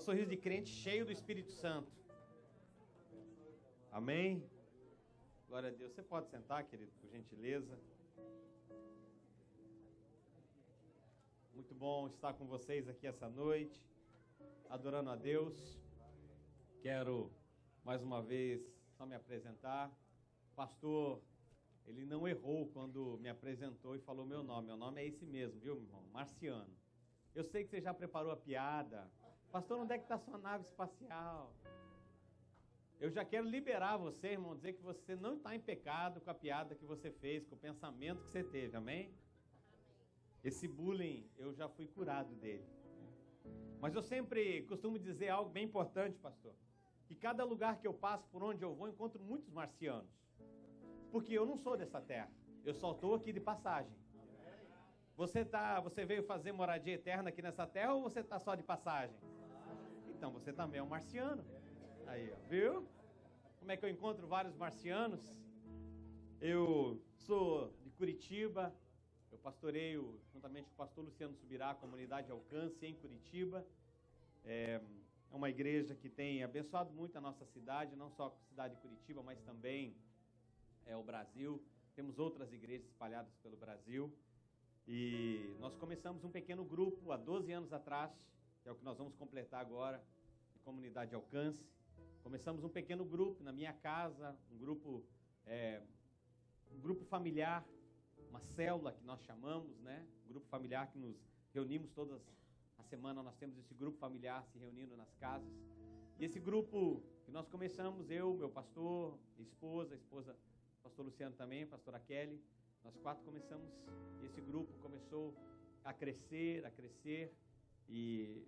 sorriso de crente cheio do Espírito Santo. Amém? Glória a Deus. Você pode sentar, querido, por gentileza. Muito bom estar com vocês aqui essa noite, adorando a Deus. Quero, mais uma vez, só me apresentar. O pastor, ele não errou quando me apresentou e falou meu nome. Meu nome é esse mesmo, viu, meu irmão? Marciano. Eu sei que você já preparou a piada. Pastor, onde é que está sua nave espacial? Eu já quero liberar você, irmão, dizer que você não está em pecado com a piada que você fez, com o pensamento que você teve, amém? Esse bullying, eu já fui curado dele. Mas eu sempre costumo dizer algo bem importante, pastor. Que cada lugar que eu passo, por onde eu vou, encontro muitos marcianos. Porque eu não sou dessa terra. Eu só estou aqui de passagem. Você veio fazer moradia eterna aqui nessa terra ou você está só de passagem? Então você também é um marciano. Aí, ó, viu? Como é que eu encontro vários marcianos? Eu sou de Curitiba. Eu pastoreio, juntamente com o pastor Luciano Subirá, a comunidade Alcance em Curitiba. É uma igreja que tem abençoado muito a nossa cidade, não só a cidade de Curitiba, mas também o Brasil. Temos outras igrejas espalhadas pelo Brasil. E nós começamos um pequeno grupo há 12 anos atrás, que é o que nós vamos completar agora, de comunidade Alcance. Começamos um pequeno grupo na minha casa, um grupo familiar, uma célula que nós chamamos, né? Um grupo familiar que nos reunimos todas a semana. Nós temos esse grupo familiar se reunindo nas casas. E esse grupo que nós começamos, eu, meu pastor, a esposa do pastor Luciano também, a pastora Kelly, nós 4 começamos, e esse grupo começou a crescer, e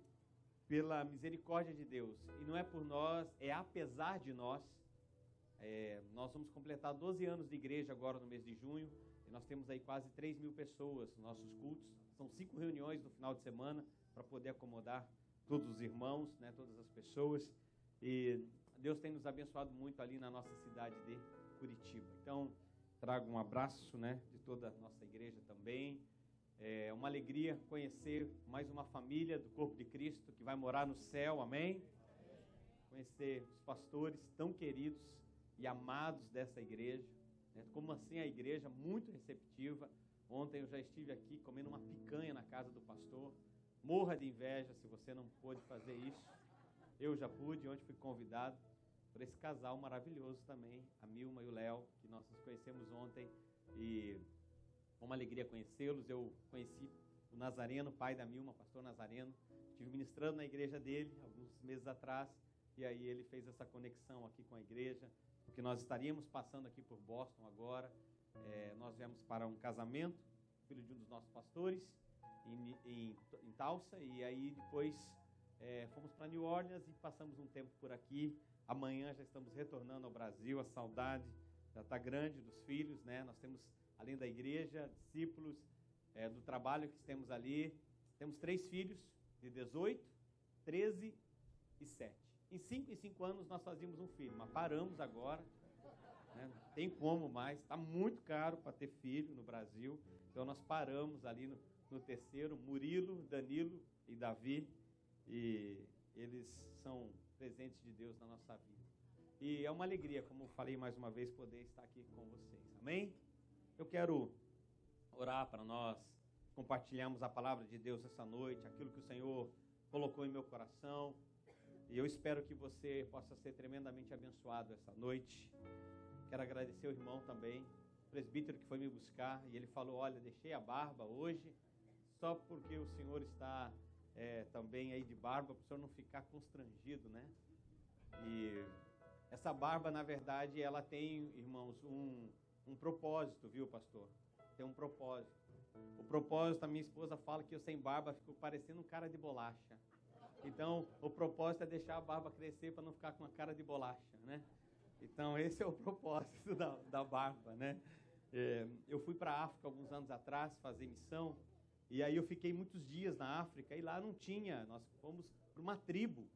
pela misericórdia de Deus, e não é por nós, é apesar de nós, nós vamos completar 12 anos de igreja agora no mês de junho, e nós temos aí quase 3.000 pessoas nos nossos cultos. São 5 reuniões no final de semana, para poder acomodar todos os irmãos, né, todas as pessoas, e Deus tem nos abençoado muito ali na nossa cidade de Curitiba. Então, trago um abraço, né, de toda a nossa igreja também. É uma alegria conhecer mais uma família do corpo de Cristo que vai morar no céu, amém? Conhecer os pastores tão queridos e amados dessa igreja, né? Como assim a igreja muito receptiva. Ontem eu já estive aqui comendo uma picanha na casa do pastor. Morra de inveja se você não pôde fazer isso. Eu já pude, ontem fui convidado por esse casal maravilhoso também, a Milma e o Léo, que nós nos conhecemos ontem, e foi uma alegria conhecê-los. Eu conheci o Nazareno, pai da Milma, pastor Nazareno, estive ministrando na igreja dele alguns meses atrás, e aí ele fez essa conexão aqui com a igreja, porque nós estaríamos passando aqui por Boston agora. Nós viemos para um casamento, filho de um dos nossos pastores, em Tulsa, e aí depois fomos para New Orleans e passamos um tempo por aqui. Amanhã já estamos retornando ao Brasil. A saudade já está grande dos filhos, né? Nós temos, além da igreja, discípulos do trabalho que temos ali. Temos 3 filhos de 18, 13 e 7. Em 5 anos nós fazíamos um filho, mas paramos agora, né? Não tem como mais, está muito caro para ter filho no Brasil. Então nós paramos ali no 3º, Murilo, Danilo e Davi, e eles são presentes de Deus na nossa vida. E é uma alegria, como eu falei mais uma vez, poder estar aqui com vocês. Amém? Eu quero orar para nós compartilharmos a palavra de Deus essa noite, aquilo que o Senhor colocou em meu coração. E eu espero que você possa ser tremendamente abençoado essa noite. Quero agradecer o irmão também, o presbítero que foi me buscar, e ele falou: olha, deixei a barba hoje, só porque o senhor está também aí de barba, para o senhor não ficar constrangido, né? E essa barba, na verdade, ela tem, irmãos, um propósito, viu, pastor? Tem um propósito. O propósito, a minha esposa fala que eu sem barba fico parecendo um cara de bolacha. Então, o propósito é deixar a barba crescer para não ficar com a cara de bolacha, né? Então, esse é o propósito da barba, né? Eu fui para a África alguns anos atrás fazer missão, e aí eu fiquei muitos dias na África, e lá não tinha, nós fomos para uma tribo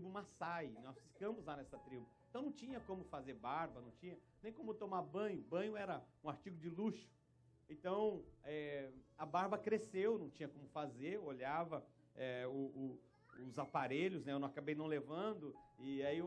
Maasai, nós ficamos lá nessa tribo. Então não tinha como fazer barba, não tinha nem como tomar banho. Banho era um artigo de luxo. Então a barba cresceu, não tinha como fazer. Eu olhava os aparelhos, né? Eu não acabei não levando, e aí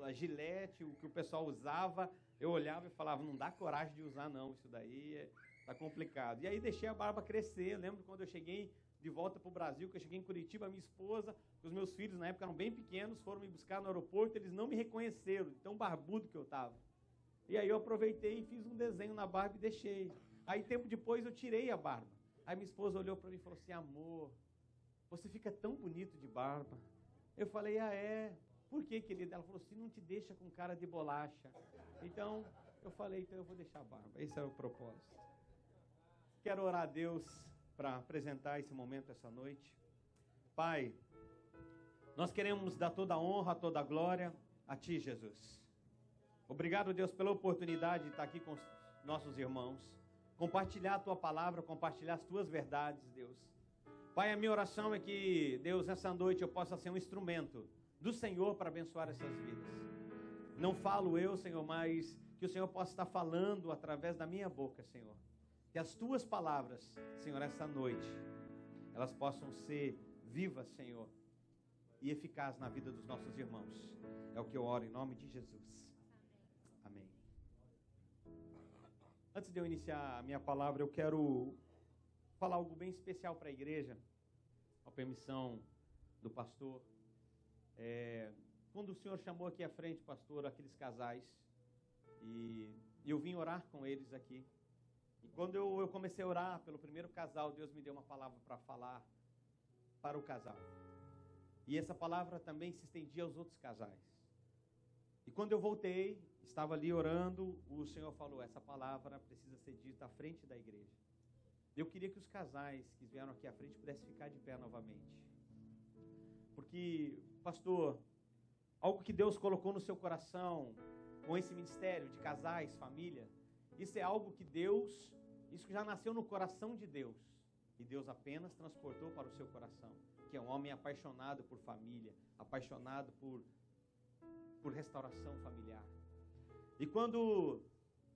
a gilete, o que o pessoal usava, eu olhava e falava, não dá coragem de usar não, isso daí tá complicado. E aí deixei a barba crescer. Eu lembro quando eu cheguei de volta para o Brasil, que eu cheguei em Curitiba, minha esposa, os meus filhos na época eram bem pequenos, foram me buscar no aeroporto, eles não me reconheceram, de tão barbudo que eu estava. E aí eu aproveitei e fiz um desenho na barba e deixei. Aí tempo depois eu tirei a barba. Aí minha esposa olhou para mim e falou assim, amor, você fica tão bonito de barba. Eu falei, é? Por que, querida? Ela falou assim, não te deixa com cara de bolacha. Então, eu falei, então eu vou deixar a barba. Esse é o propósito. Quero orar a Deus para apresentar esse momento essa noite. Pai, nós queremos dar toda a honra, toda a glória a Ti, Jesus. Obrigado, Deus, pela oportunidade de estar aqui com os nossos irmãos, compartilhar a Tua palavra, compartilhar as Tuas verdades, Deus. Pai, a minha oração é que, Deus, essa noite eu possa ser um instrumento do Senhor para abençoar essas vidas. Não falo eu, Senhor, mas que o Senhor possa estar falando através da minha boca, Senhor. Que as Tuas palavras, Senhor, essa noite, elas possam ser vivas, Senhor, e eficazes na vida dos nossos irmãos. É o que eu oro em nome de Jesus. Amém. Antes de eu iniciar a minha palavra, eu quero falar algo bem especial para a igreja, com a permissão do pastor. Quando o Senhor chamou aqui à frente, pastor, aqueles casais, e eu vim orar com eles aqui. E quando eu comecei a orar pelo primeiro casal, Deus me deu uma palavra para falar para o casal. E essa palavra também se estendia aos outros casais. E quando eu voltei, estava ali orando, o Senhor falou, essa palavra precisa ser dita à frente da igreja. Eu queria que os casais que vieram aqui à frente pudessem ficar de pé novamente. Porque, pastor, algo que Deus colocou no seu coração, com esse ministério de casais, família, isso é algo que isso já nasceu no coração de Deus. E Deus apenas transportou para o seu coração, que é um homem apaixonado por família, apaixonado por restauração familiar. E quando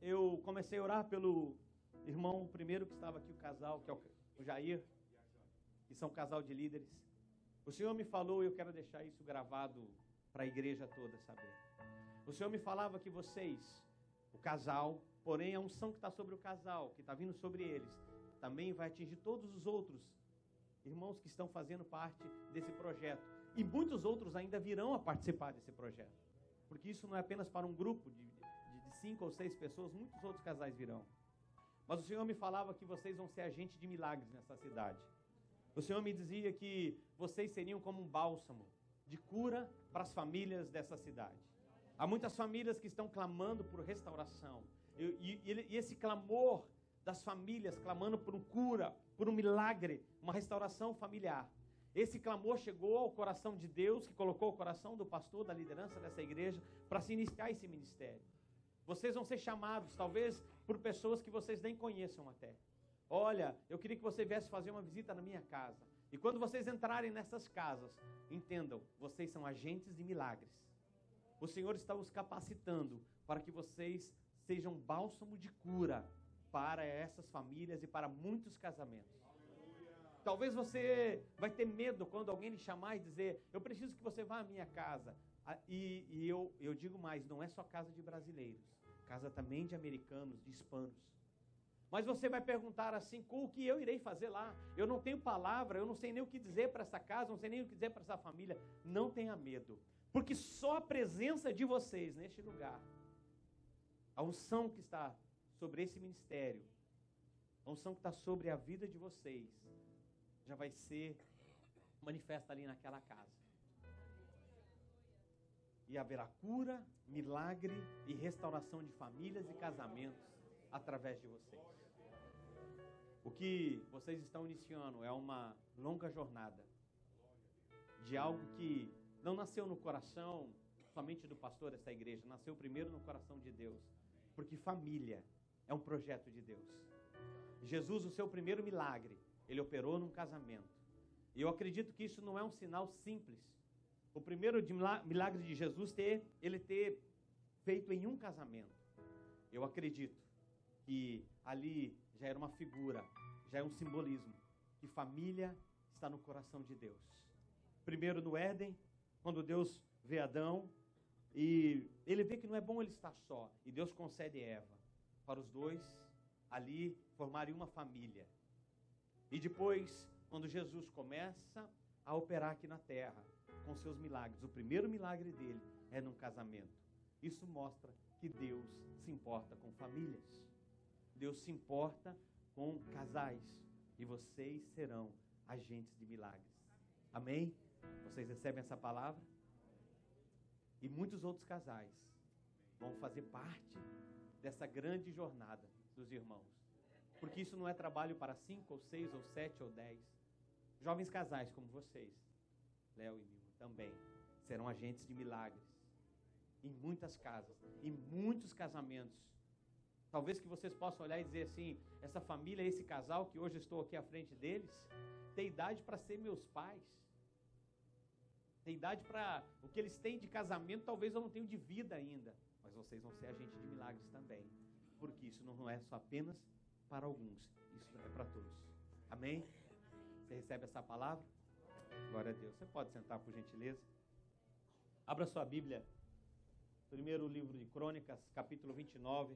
eu comecei a orar pelo irmão, o primeiro que estava aqui, o casal, que é o Jair, que são um casal de líderes, o Senhor me falou, e eu quero deixar isso gravado para a igreja toda saber. O Senhor me falava que vocês, o casal, porém a unção que está sobre o casal, que está vindo sobre eles, também vai atingir todos os outros irmãos que estão fazendo parte desse projeto. E muitos outros ainda virão a participar desse projeto. Porque isso não é apenas para um grupo de 5 ou 6 pessoas, muitos outros casais virão. Mas o Senhor me falava que vocês vão ser agentes de milagres nessa cidade. O Senhor me dizia que vocês seriam como um bálsamo de cura para as famílias dessa cidade. Há muitas famílias que estão clamando por restauração. E esse clamor das famílias, clamando por cura, por um milagre, uma restauração familiar. Esse clamor chegou ao coração de Deus, que colocou o coração do pastor, da liderança dessa igreja, para se iniciar esse ministério. Vocês vão ser chamados, talvez, por pessoas que vocês nem conheçam até. Olha, eu queria que você viesse fazer uma visita na minha casa. E quando vocês entrarem nessas casas, entendam, vocês são agentes de milagres. O Senhor está os capacitando para que vocês sejam bálsamo de cura para essas famílias e para muitos casamentos. Talvez você vai ter medo quando alguém lhe chamar e dizer, eu preciso que você vá à minha casa. E eu digo mais, não é só casa de brasileiros, casa também de americanos, de hispanos. Mas você vai perguntar assim, o que eu irei fazer lá? Eu não tenho palavra, eu não sei nem o que dizer para essa casa, não sei nem o que dizer para essa família. Não tenha medo, porque só a presença de vocês neste lugar, a unção que está sobre esse ministério, a unção que está sobre a vida de vocês, já vai ser manifesta ali naquela casa. E haverá cura, milagre e restauração de famílias e casamentos através de vocês. O que vocês estão iniciando é uma longa jornada de algo que não nasceu no coração somente do pastor dessa igreja, nasceu primeiro no coração de Deus, porque família é um projeto de Deus. Jesus, o seu primeiro milagre, ele operou num casamento. E eu acredito que isso não é um sinal simples. O primeiro milagre de Jesus ele ter feito em um casamento. Eu acredito que ali já era uma figura, já é um simbolismo, que família está no coração de Deus. primeiro no Éden, quando Deus vê Adão, e ele vê que não é bom ele estar só, e Deus concede Eva, para os dois ali formarem uma família. E depois, quando Jesus começa a operar aqui na terra, com seus milagres, o primeiro milagre dele é num casamento. Isso mostra que Deus se importa com famílias. Deus se importa com casais. E vocês serão agentes de milagres. Amém? Vocês recebem essa palavra? E muitos outros casais vão fazer parte dessa grande jornada dos irmãos. Porque isso não é trabalho para 5 ou 6 ou 7 ou 10. Jovens casais como vocês, Léo e Milma, também serão agentes de milagres. Em muitas casas, em muitos casamentos. Talvez que vocês possam olhar e dizer assim, essa família, esse casal que hoje eu estou aqui à frente deles, tem idade para ser meus pais. Tem idade para... O que eles têm de casamento, talvez eu não tenha de vida ainda. Mas vocês vão ser agentes de milagres também. Porque isso não é só apenas para alguns. Isso é para todos. Amém? Você recebe essa palavra? Glória a Deus. Você pode sentar, por gentileza? Abra sua Bíblia. Primeiro livro de Crônicas, capítulo 29.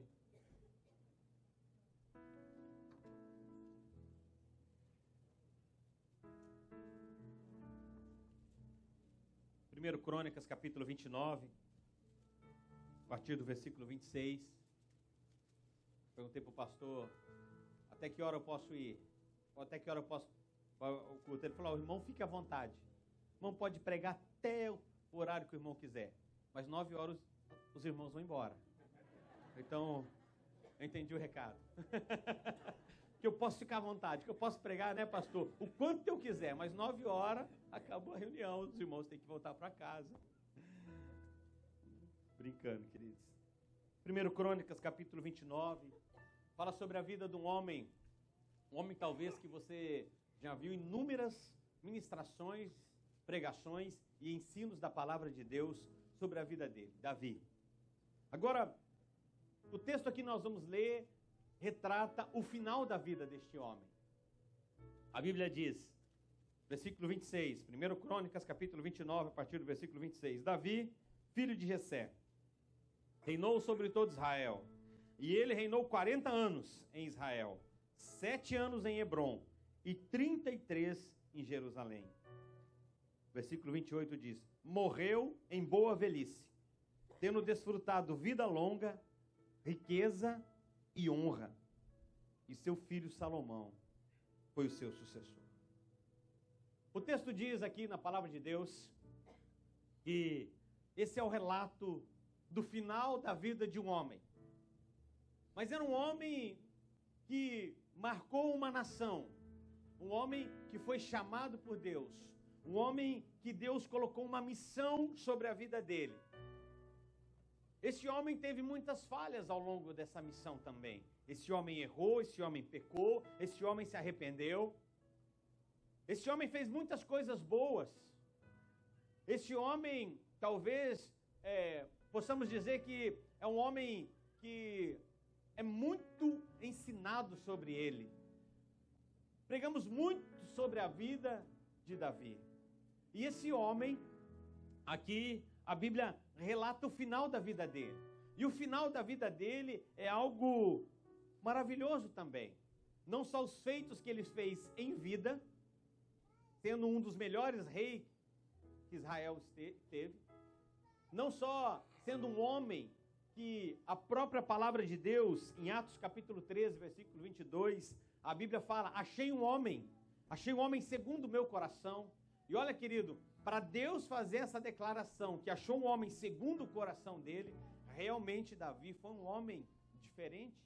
Primeiro Crônicas, capítulo 29, a partir do versículo 26. Perguntei para o pastor, até que hora eu posso ir? Até que hora eu posso... Ele falou, irmão, fique à vontade. O irmão pode pregar até o horário que o irmão quiser. Mas 9 horas os irmãos vão embora. Então, eu entendi o recado. Que eu posso ficar à vontade, que eu posso pregar, né, pastor? O quanto eu quiser, mas 9 horas acabou a reunião, os irmãos têm que voltar para casa. Brincando, queridos. 1 Crônicas, capítulo 29, fala sobre a vida de um homem talvez que você já viu inúmeras ministrações, pregações e ensinos da palavra de Deus sobre a vida dele, Davi. Agora, o texto aqui nós vamos ler retrata o final da vida deste homem. A Bíblia diz, versículo 26, 1 Crônicas, capítulo 29, a partir do versículo 26. Davi, filho de Jessé, reinou sobre todo Israel. E ele reinou 40 anos em Israel, 7 anos em Hebrom e 33 em Jerusalém. Versículo 28 diz, morreu em boa velhice, tendo desfrutado vida longa, riqueza e honra, e seu filho Salomão foi o seu sucessor. O texto diz aqui na palavra de Deus que esse é o relato do final da vida de um homem. Mas era um homem que marcou uma nação, um homem que foi chamado por Deus, um homem que Deus colocou uma missão sobre a vida dele. Esse homem teve muitas falhas ao longo dessa missão também. Esse homem errou, esse homem pecou, esse homem se arrependeu. Esse homem fez muitas coisas boas. Esse homem, talvez, possamos dizer que é um homem que é muito ensinado sobre ele. Pregamos muito sobre a vida de Davi. E esse homem, aqui, a Bíblia relata o final da vida dele. E o final da vida dele é algo maravilhoso também. Não só os feitos que ele fez em vida, sendo um dos melhores reis que Israel teve. Não só sendo um homem que a própria palavra de Deus, em Atos capítulo 13, versículo 22, a Bíblia fala, achei um homem segundo o meu coração. E olha, querido, para Deus fazer essa declaração, que achou um homem segundo o coração dele, realmente Davi foi um homem diferente.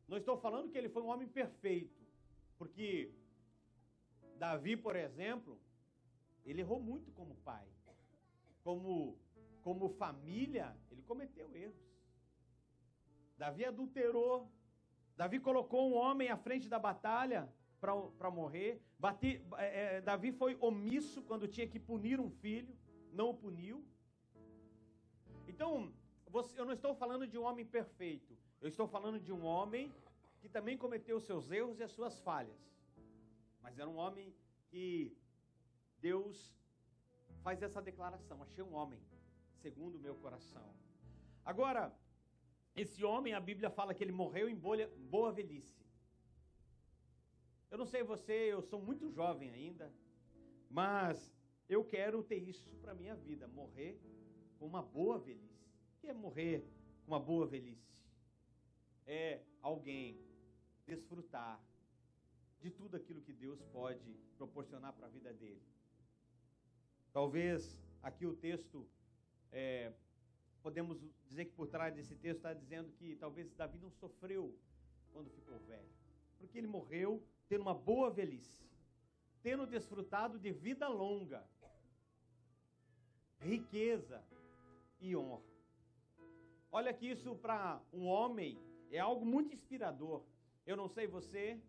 Não estou falando que ele foi um homem perfeito, porque Davi, por exemplo, ele errou muito como pai. Como família, ele cometeu erros. Davi adulterou. Davi colocou um homem à frente da batalha para morrer. Davi foi omisso quando tinha que punir um filho, não o puniu. Então, eu não estou falando de um homem perfeito. Eu estou falando de um homem que também cometeu os seus erros e as suas falhas. Mas era um homem que Deus faz essa declaração: achei um homem segundo o meu coração. Agora, esse homem, a Bíblia fala que ele morreu em boa velhice. Eu não sei você, eu sou muito jovem ainda, mas eu quero ter isso para a minha vida, morrer com uma boa velhice. O que é morrer com uma boa velhice? É alguém desfrutar de tudo aquilo que Deus pode proporcionar para a vida dele. Talvez aqui o texto, podemos dizer que por trás desse texto está dizendo que talvez Davi não sofreu quando ficou velho, porque ele morreu tendo uma boa velhice, tendo desfrutado de vida longa, riqueza e honra. Olha que isso para um homem é algo muito inspirador. Eu não sei você,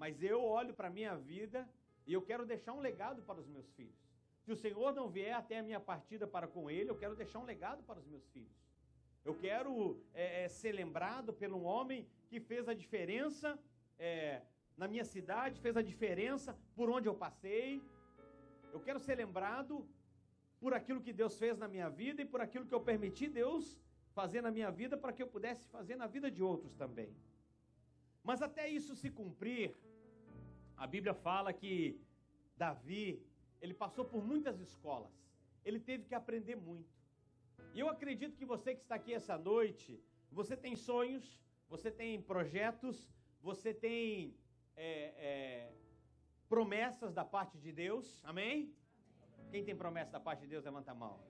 mas eu olho para a minha vida e eu quero deixar um legado para os meus filhos. Se o Senhor não vier até a minha partida para com Ele, eu quero deixar um legado para os meus filhos. Eu quero ser lembrado por um homem que fez a diferença na minha cidade, fez a diferença por onde eu passei. Eu quero ser lembrado por aquilo que Deus fez na minha vida e por aquilo que eu permiti Deus fazer na minha vida para que eu pudesse fazer na vida de outros também. Mas até isso se cumprir, a Bíblia fala que Davi, ele passou por muitas escolas, ele teve que aprender muito. E eu acredito que você que está aqui essa noite, você tem sonhos, você tem projetos, você tem promessas da parte de Deus, amém? Quem tem promessa da parte de Deus, levanta a mão.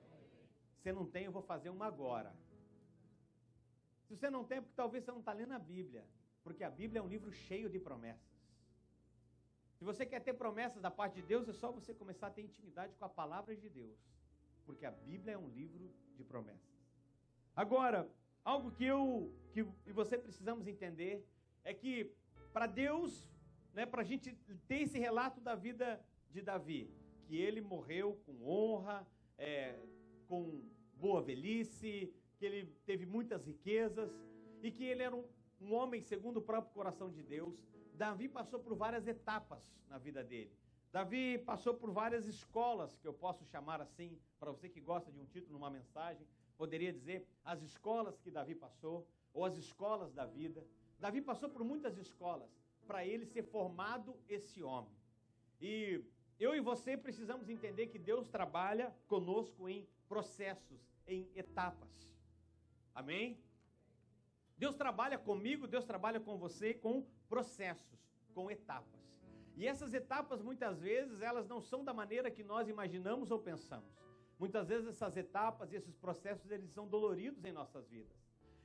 Se não tem, eu vou fazer uma agora. Se você não tem, é porque talvez você não está lendo a Bíblia, porque a Bíblia é um livro cheio de promessas. Se você quer ter promessas da parte de Deus, é só você começar a ter intimidade com a palavra de Deus, porque a Bíblia é um livro de promessas. Agora, algo que eu e você precisamos entender é que para Deus, para a gente ter esse relato da vida de Davi, que ele morreu com honra, com boa velhice, que ele teve muitas riquezas e que ele era um homem segundo o próprio coração de Deus. Davi passou por várias etapas na vida dele. Davi passou por várias escolas, que eu posso chamar assim, para você que gosta de um título numa mensagem, poderia dizer as escolas que Davi passou, ou as escolas da vida. Davi passou por muitas escolas para ele ser formado esse homem. E eu e você precisamos entender que Deus trabalha conosco em processos, em etapas. Amém? Deus trabalha comigo, Deus trabalha com você com processos, com etapas. E essas etapas, muitas vezes, elas não são da maneira que nós imaginamos ou pensamos. Muitas vezes essas etapas e esses processos, eles são doloridos em nossas vidas.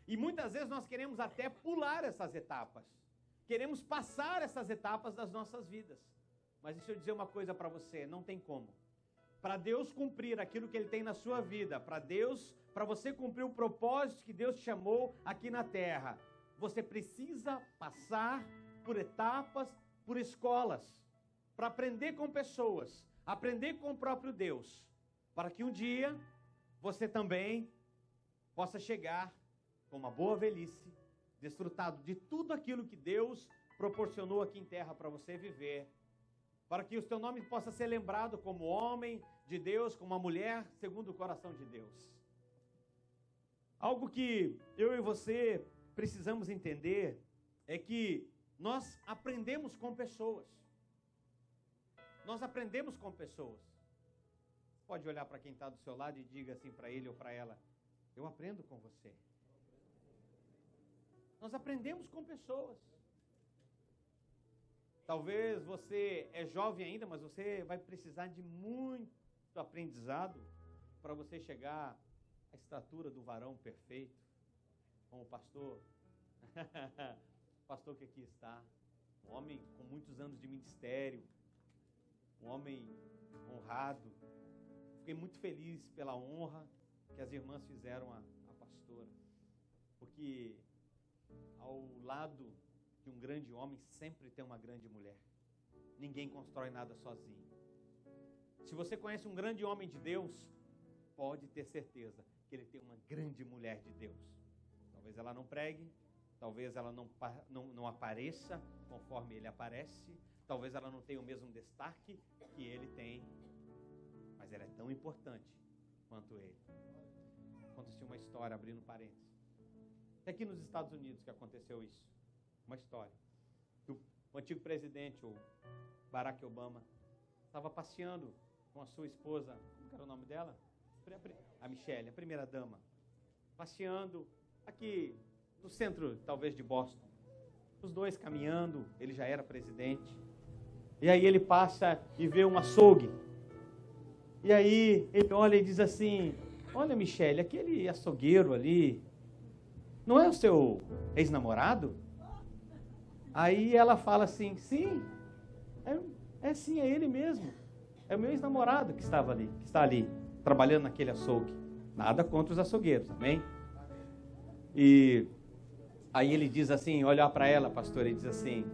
E muitas vezes nós queremos até pular essas etapas. Queremos passar essas etapas das nossas vidas. Mas deixa eu dizer uma coisa para você, não tem como. Para Deus cumprir aquilo que Ele tem na sua vida, para você cumprir o propósito que Deus te chamou aqui na terra, você precisa passar por etapas, por escolas, para aprender com pessoas, aprender com o próprio Deus, para que um dia você também possa chegar com uma boa velhice, desfrutado de tudo aquilo que Deus proporcionou aqui em terra para você viver, para que o seu nome possa ser lembrado como homem de Deus, como uma mulher segundo o coração de Deus. Algo que eu e você precisamos entender é que nós aprendemos com pessoas. Nós aprendemos com pessoas. Pode olhar para quem está do seu lado e diga assim para ele ou para ela: eu aprendo com você. Nós aprendemos com pessoas. Talvez você é jovem ainda, mas você vai precisar de muito aprendizado para você chegar à estatura do varão perfeito, como o pastor que aqui está, um homem com muitos anos de ministério, um homem honrado. Fiquei muito feliz pela honra que as irmãs fizeram à pastora, porque ao lado de um grande homem sempre tem uma grande mulher. Ninguém constrói nada sozinho. Se você conhece um grande homem de Deus, pode ter certeza que ele tem uma grande mulher de Deus. Talvez ela não pregue, talvez ela não apareça conforme ele aparece, talvez ela não tenha o mesmo destaque que ele tem, ela é tão importante quanto ele. Conta-se uma história, abrindo parênteses. É aqui nos Estados Unidos que aconteceu isso. Uma história. O antigo presidente, o Barack Obama, estava passeando com a sua esposa, como era o nome dela? A Michelle, a primeira dama. Passeando aqui no centro, talvez, de Boston. Os dois caminhando, ele já era presidente. E aí ele passa e vê um açougue. E aí ele olha e diz assim: olha, Michelle, aquele açougueiro ali, não é o seu ex-namorado? Aí ela fala assim: sim, sim, é ele mesmo. É o meu ex-namorado que estava ali, que está ali, trabalhando naquele açougue. Nada contra os açougueiros, amém? E aí ele diz assim, olhar para ela, pastor, ele diz assim: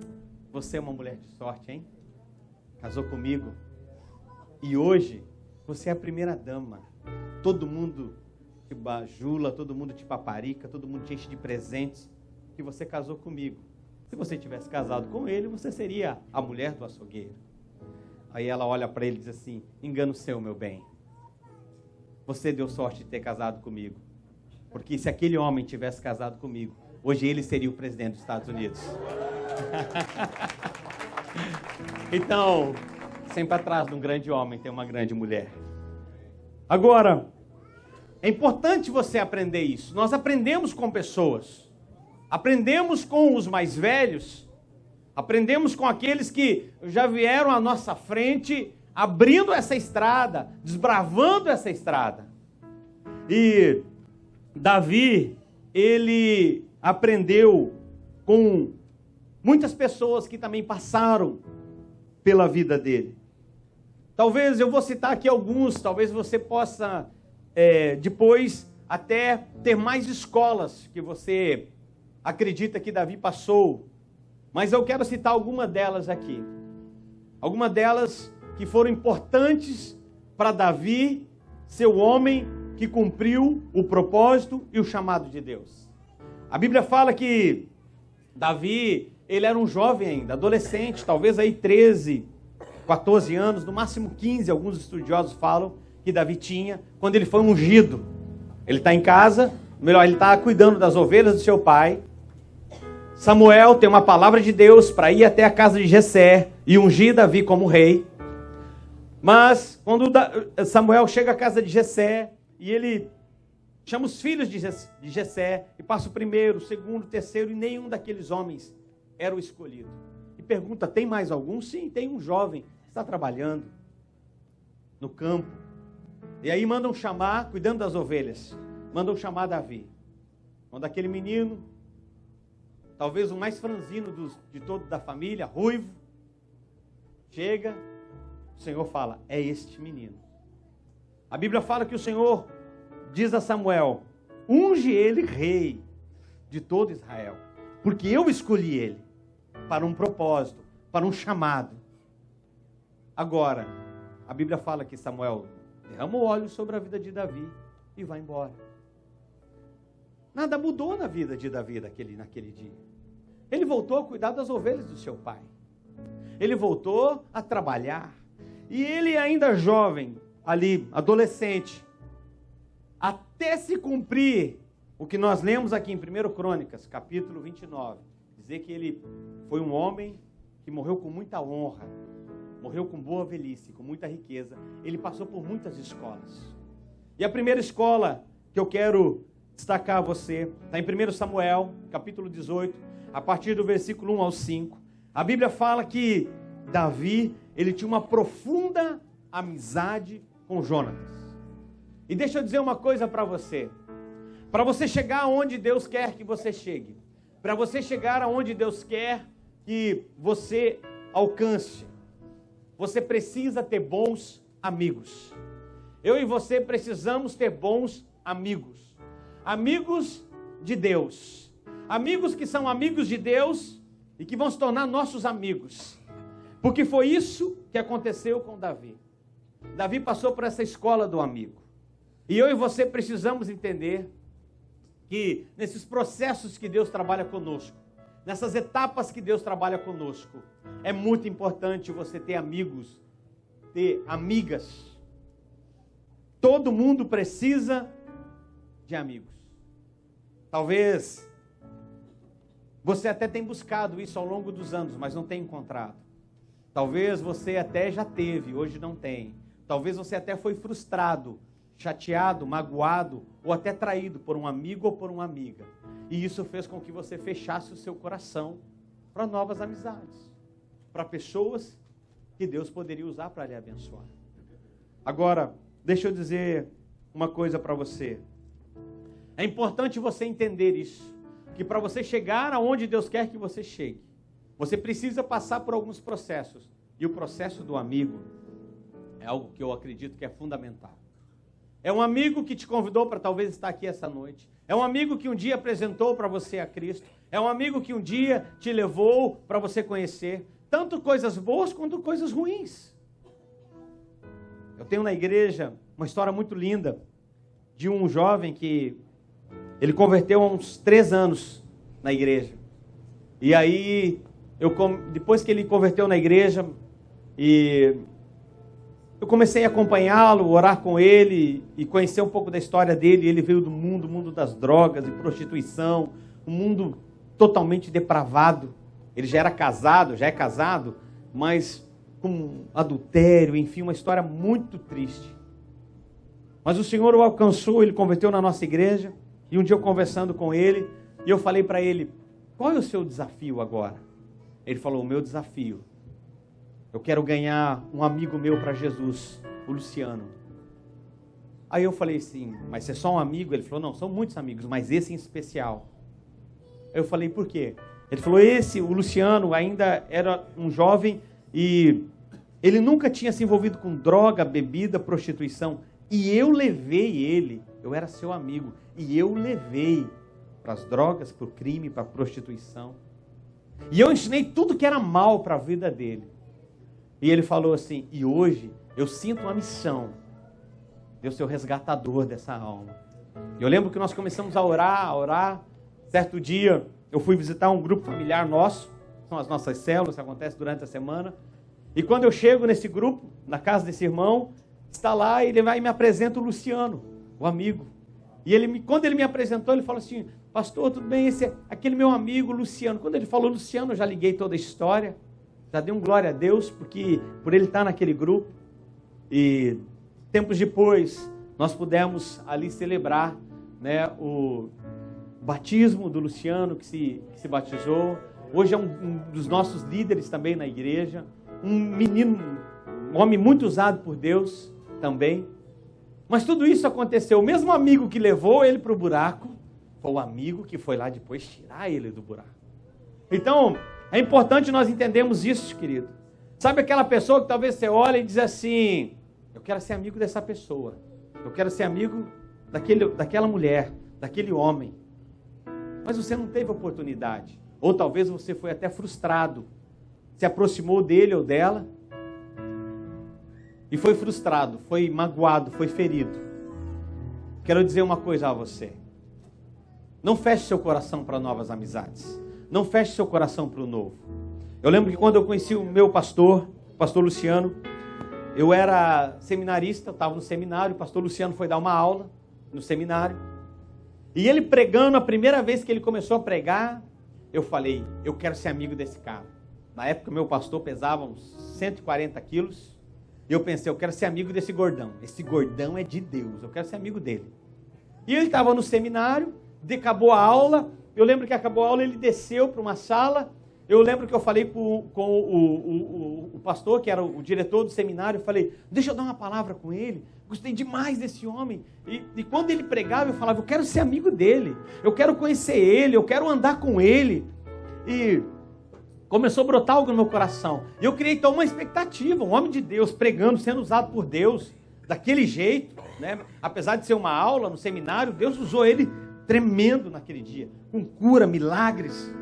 você é uma mulher de sorte, hein? Casou comigo. E hoje, você é a primeira dama. Todo mundo te bajula, todo mundo te paparica, todo mundo te enche de presentes, que você casou comigo. Se você tivesse casado com ele, você seria a mulher do açougueiro. Aí ela olha para ele e diz assim: engano seu, meu bem. Você deu sorte de ter casado comigo. Porque se aquele homem tivesse casado comigo, hoje ele seria o presidente dos Estados Unidos. Então, sempre atrás de um grande homem tem uma grande mulher. Agora, é importante você aprender isso. Nós aprendemos com pessoas. Aprendemos com os mais velhos, aprendemos com aqueles que já vieram à nossa frente, abrindo essa estrada, desbravando essa estrada. E Davi, ele aprendeu com muitas pessoas que também passaram pela vida dele. Talvez eu vou citar aqui alguns, talvez você possa depois até ter mais escolas que você acredita que Davi passou, mas eu quero citar alguma delas aqui. Algumas delas que foram importantes para Davi ser o homem que cumpriu o propósito e o chamado de Deus. A Bíblia fala que Davi, ele era um jovem ainda, adolescente, talvez aí 13, 14 anos, no máximo 15, alguns estudiosos falam que Davi tinha, quando ele foi ungido. Ele está em casa, melhor, ele está cuidando das ovelhas do seu pai. Samuel tem uma palavra de Deus para ir até a casa de Jessé e ungir Davi como rei. Mas quando Samuel chega à casa de Jessé e ele chama os filhos de Jessé e passa o primeiro, o segundo, o terceiro, e nenhum daqueles homens era o escolhido. E pergunta: tem mais algum? Sim, tem um jovem que está trabalhando no campo. E aí mandam chamar, cuidando das ovelhas, mandam chamar Davi. Quando aquele menino, talvez o mais franzino de todo da família, ruivo, chega, o Senhor fala: é este menino. A Bíblia fala que o Senhor diz a Samuel: unge ele rei de todo Israel, porque eu escolhi ele para um propósito, para um chamado. Agora, a Bíblia fala que Samuel derrama o óleo sobre a vida de Davi e vai embora. Nada mudou na vida de Davi naquele dia. Ele voltou a cuidar das ovelhas do seu pai. Ele voltou a trabalhar. E ele ainda jovem, ali, adolescente, até se cumprir o que nós lemos aqui em 1 Crônicas, capítulo 29, dizer que ele foi um homem que morreu com muita honra, morreu com boa velhice, com muita riqueza. Ele passou por muitas escolas. E a primeira escola que eu quero destacar a você está em 1 Samuel, capítulo 18, a partir do versículo 1 ao 5. A Bíblia fala que Davi, ele tinha uma profunda amizade com Jonatas. E deixa eu dizer uma coisa para você. Para você chegar aonde Deus quer que você chegue, para você chegar aonde Deus quer que você alcance, você precisa ter bons amigos. Eu e você precisamos ter bons amigos. Amigos de Deus. Amigos que são amigos de Deus e que vão se tornar nossos amigos. Porque foi isso que aconteceu com Davi. Davi passou por essa escola do amigo. E eu e você precisamos entender que nesses processos que Deus trabalha conosco, nessas etapas que Deus trabalha conosco, é muito importante você ter amigos, ter amigas. Todo mundo precisa de amigos. Talvez você até tenha buscado isso ao longo dos anos, mas não tenha encontrado. Talvez você até já teve, hoje não tem. Talvez você até foi frustrado, chateado, magoado ou até traído por um amigo ou por uma amiga. E isso fez com que você fechasse o seu coração para novas amizades, para pessoas que Deus poderia usar para lhe abençoar. Agora, deixa eu dizer uma coisa para você. É importante você entender isso, que para você chegar aonde Deus quer que você chegue, você precisa passar por alguns processos. E o processo do amigo é algo que eu acredito que é fundamental. É um amigo que te convidou para talvez estar aqui essa noite. É um amigo que um dia apresentou para você a Cristo. É um amigo que um dia te levou para você conhecer. Tanto coisas boas quanto coisas ruins. Eu tenho na igreja uma história muito linda de um jovem que ele converteu há uns 3 anos na igreja. E aí, depois que ele converteu na igreja, eu comecei a acompanhá-lo, orar com ele e conhecer um pouco da história dele. Ele veio do mundo das drogas e prostituição, um mundo totalmente depravado. Ele já é casado, mas com adultério, enfim, uma história muito triste. Mas o Senhor o alcançou, ele converteu na nossa igreja, e um dia eu conversando com ele, e eu falei para ele, qual é o seu desafio agora? Ele falou, o meu desafio, eu quero ganhar um amigo meu para Jesus, o Luciano. Aí eu falei assim, mas você é só um amigo? Ele falou, não, são muitos amigos, mas esse em especial. Eu falei, por quê? Ele falou, o Luciano, ainda era um jovem e ele nunca tinha se envolvido com droga, bebida, prostituição. E eu levei ele, eu era seu amigo, e eu levei para as drogas, para o crime, para a prostituição. E eu ensinei tudo que era mal para a vida dele. E ele falou assim, e hoje eu sinto uma missão de eu ser o resgatador dessa alma. Eu lembro que nós começamos a orar. Certo dia eu fui visitar um grupo familiar nosso, são as nossas células que acontecem durante a semana. E quando eu chego nesse grupo, na casa desse irmão, está lá e ele vai e me apresenta o Luciano, o amigo. E quando ele me apresentou, ele falou assim, pastor, tudo bem? Esse é aquele meu amigo Luciano. Quando ele falou Luciano, eu já liguei toda a história, já dei um glória a Deus, porque por ele estar naquele grupo. E tempos depois, nós pudemos ali celebrar, né, o batismo do Luciano, que se batizou. Hoje é um dos nossos líderes também na igreja, um homem muito usado por Deus também. Mas tudo isso aconteceu, o mesmo amigo que levou ele para o buraco, foi o amigo que foi lá depois tirar ele do buraco. Então, é importante nós entendermos isso, querido. Sabe aquela pessoa que talvez você olha e diz assim, eu quero ser amigo dessa pessoa, eu quero ser amigo daquela mulher, daquele homem. Mas você não teve oportunidade, ou talvez você foi até frustrado, se aproximou dele ou dela, e foi frustrado, foi magoado, foi ferido. Quero dizer uma coisa a você. Não feche seu coração para novas amizades. Não feche seu coração para o novo. Eu lembro que quando eu conheci o meu pastor, o pastor Luciano, eu era seminarista, eu estava no seminário, o pastor Luciano foi dar uma aula no seminário. E ele pregando, a primeira vez que ele começou a pregar, eu falei, eu quero ser amigo desse cara. Na época, meu pastor pesava uns 140 quilos. E eu pensei, eu quero ser amigo desse gordão. Esse gordão é de Deus, eu quero ser amigo dele. E ele estava no seminário, acabou a aula. Eu lembro que acabou a aula, ele desceu para uma sala. Eu lembro que eu falei com o pastor, que era o diretor do seminário, eu falei, deixa eu dar uma palavra com ele. Gostei demais desse homem. E quando ele pregava, eu falava, eu quero ser amigo dele. Eu quero conhecer ele, eu quero andar com ele. E começou a brotar algo no meu coração. E eu criei então uma expectativa, um homem de Deus pregando, sendo usado por Deus, daquele jeito, né? Apesar de ser uma aula no seminário, Deus usou ele tremendo naquele dia, com cura, milagres.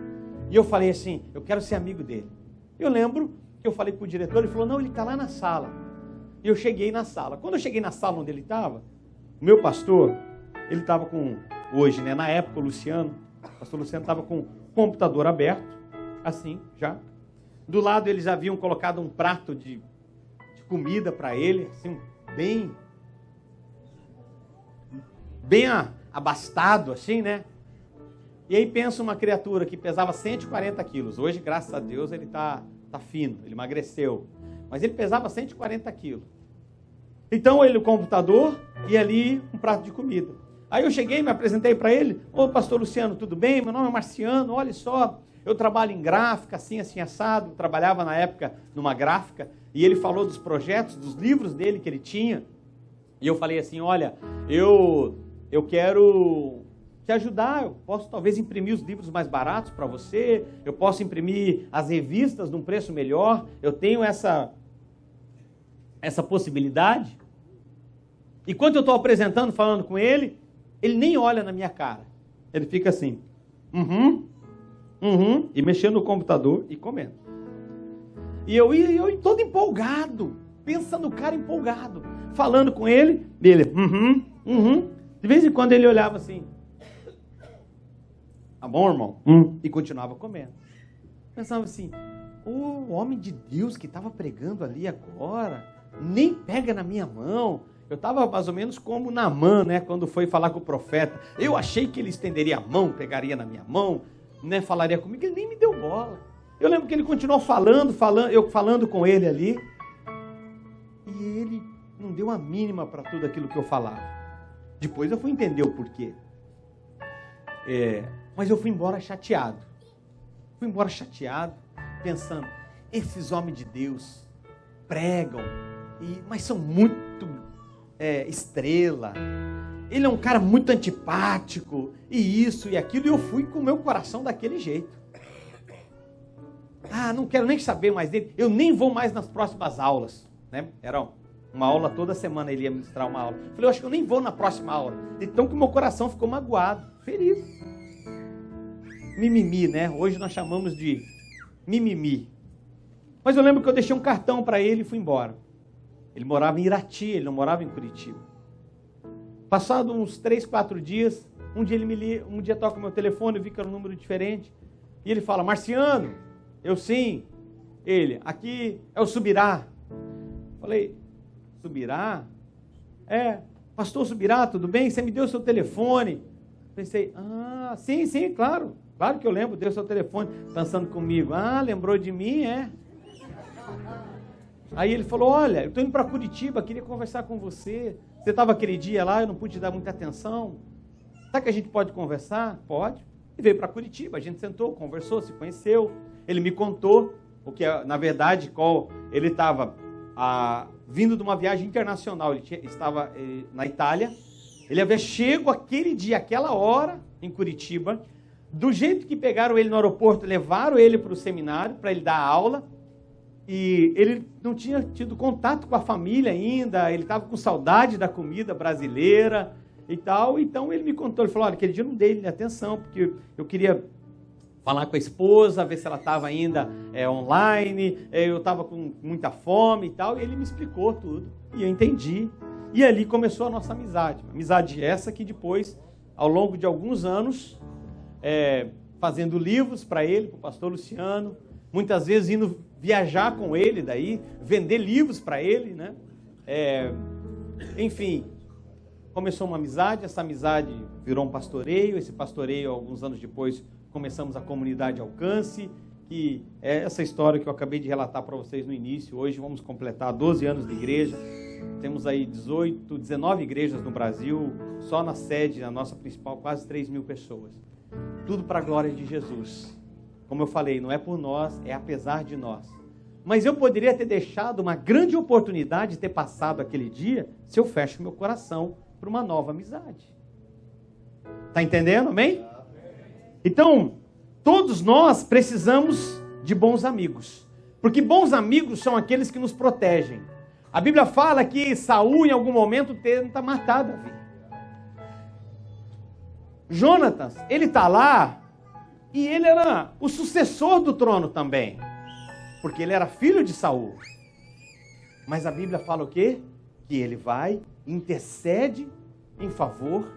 E eu falei assim, eu quero ser amigo dele. Eu lembro que eu falei para o diretor, ele falou, não, ele está lá na sala. E eu cheguei na sala. Quando eu cheguei na sala onde ele estava, o meu pastor, ele estava com, hoje, né? Na época, o pastor Luciano estava com o computador aberto, assim, já. Do lado eles haviam colocado um prato de comida para ele, assim, bem bem abastado, assim, né? E aí pensa uma criatura que pesava 140 quilos. Hoje, graças a Deus, ele tá fino, ele emagreceu. Mas ele pesava 140 quilos. Então, ele no computador e ali um prato de comida. Aí eu cheguei, me apresentei para ele. Ô, pastor Luciano, tudo bem? Meu nome é Marciano, olha só. Eu trabalho em gráfica, assim, assado. Trabalhava na época numa gráfica. E ele falou dos projetos, dos livros dele que ele tinha. E eu falei assim, olha, eu quero te ajudar. Eu posso talvez imprimir os livros mais baratos para você. Eu posso imprimir as revistas num preço melhor. Eu tenho essa possibilidade. E quando eu estou apresentando, falando com ele, ele nem olha na minha cara. Ele fica assim, e mexendo no computador e comendo. E eu todo empolgado, pensando no cara empolgado, falando com ele, De vez em quando ele olhava assim, tá bom, irmão? E continuava comendo. Pensava assim, o homem de Deus que estava pregando ali agora, nem pega na minha mão. Eu estava mais ou menos como Naamã, né, quando foi falar com o profeta. Eu achei que ele estenderia a mão, pegaria na minha mão, né, falaria comigo, ele nem me deu bola. Eu lembro que ele continuou eu falando com ele ali, e ele não deu a mínima para tudo aquilo que eu falava. Depois eu fui entender o porquê. Mas eu fui embora chateado. Pensando, esses homens de Deus pregam, mas são muito estrela. Ele é um cara muito antipático, e isso e aquilo, e eu fui com o meu coração daquele jeito. Não quero nem saber mais dele, eu nem vou mais nas próximas aulas, né? Era uma aula toda semana, ele ia ministrar uma aula. Eu falei, eu acho que eu nem vou na próxima aula. Então que o meu coração ficou magoado, ferido. Mimimi, né? Hoje nós chamamos de mimimi. Mas eu lembro que eu deixei um cartão para ele e fui embora. Ele morava em Irati, ele não morava em Curitiba. Passado uns 3, 4 dias, um dia toca o meu telefone, eu vi que era um número diferente, e ele fala, Marciano, eu sim. Ele, aqui é o Subirá. Falei, Subirá? Pastor Subirá, tudo bem? Você me deu o seu telefone. Pensei, sim, claro que eu lembro, deu o seu telefone, pensando comigo, lembrou de mim, Aí ele falou, olha, eu estou indo para Curitiba, queria conversar com você. Você estava aquele dia lá, eu não pude dar muita atenção. Será que a gente pode conversar? Pode. E veio para Curitiba, a gente sentou, conversou, se conheceu. Ele me contou o que, na verdade, ele estava vindo de uma viagem internacional. Ele estava na Itália. Ele havia chego aquele dia, aquela hora, em Curitiba. Do jeito que pegaram ele no aeroporto, levaram ele para o seminário, para ele dar aula. E ele não tinha tido contato com a família ainda, ele estava com saudade da comida brasileira e tal. Então ele me contou, ele falou, olha, aquele dia eu não dei atenção, porque eu queria falar com a esposa, ver se ela estava ainda online, eu estava com muita fome e tal. E ele me explicou tudo, e eu entendi. E ali começou a nossa amizade. Amizade essa que depois, ao longo de alguns anos, fazendo livros para ele, para o pastor Luciano, muitas vezes indo viajar com ele daí, vender livros para ele, né? Enfim, começou uma amizade, essa amizade virou um pastoreio, esse pastoreio, alguns anos depois, começamos a comunidade Alcance, que é essa história que eu acabei de relatar para vocês no início. Hoje vamos completar 12 anos de igreja, temos aí 19 igrejas no Brasil, só na sede, na nossa principal, quase 3.000 pessoas. Tudo para a glória de Jesus. Como eu falei, não é por nós, é apesar de nós. Mas eu poderia ter deixado uma grande oportunidade de ter passado aquele dia se eu fecho meu coração para uma nova amizade. Está entendendo, amém? Então, todos nós precisamos de bons amigos. Porque bons amigos são aqueles que nos protegem. A Bíblia fala que Saul, em algum momento, tenta matar Davi. Jonatas, ele está lá, e ele era o sucessor do trono também, porque ele era filho de Saul. Mas a Bíblia fala o quê? Que ele vai, intercede em favor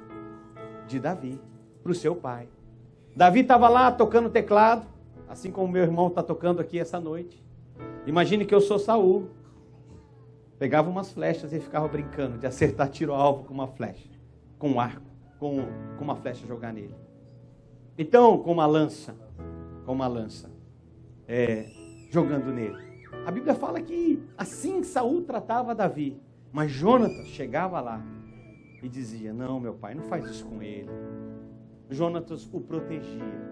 de Davi, para o seu pai. Davi estava lá tocando teclado, assim como meu irmão está tocando aqui essa noite. Imagine que eu sou Saul. Pegava umas flechas e ficava brincando de acertar tiro-alvo com uma flecha, com um arco. com uma flecha jogar nele. Então, com uma lança, jogando nele. A Bíblia fala que assim Saul tratava Davi, mas Jonatas chegava lá e dizia: não, meu pai, não faz isso com ele. Jonatas o protegia.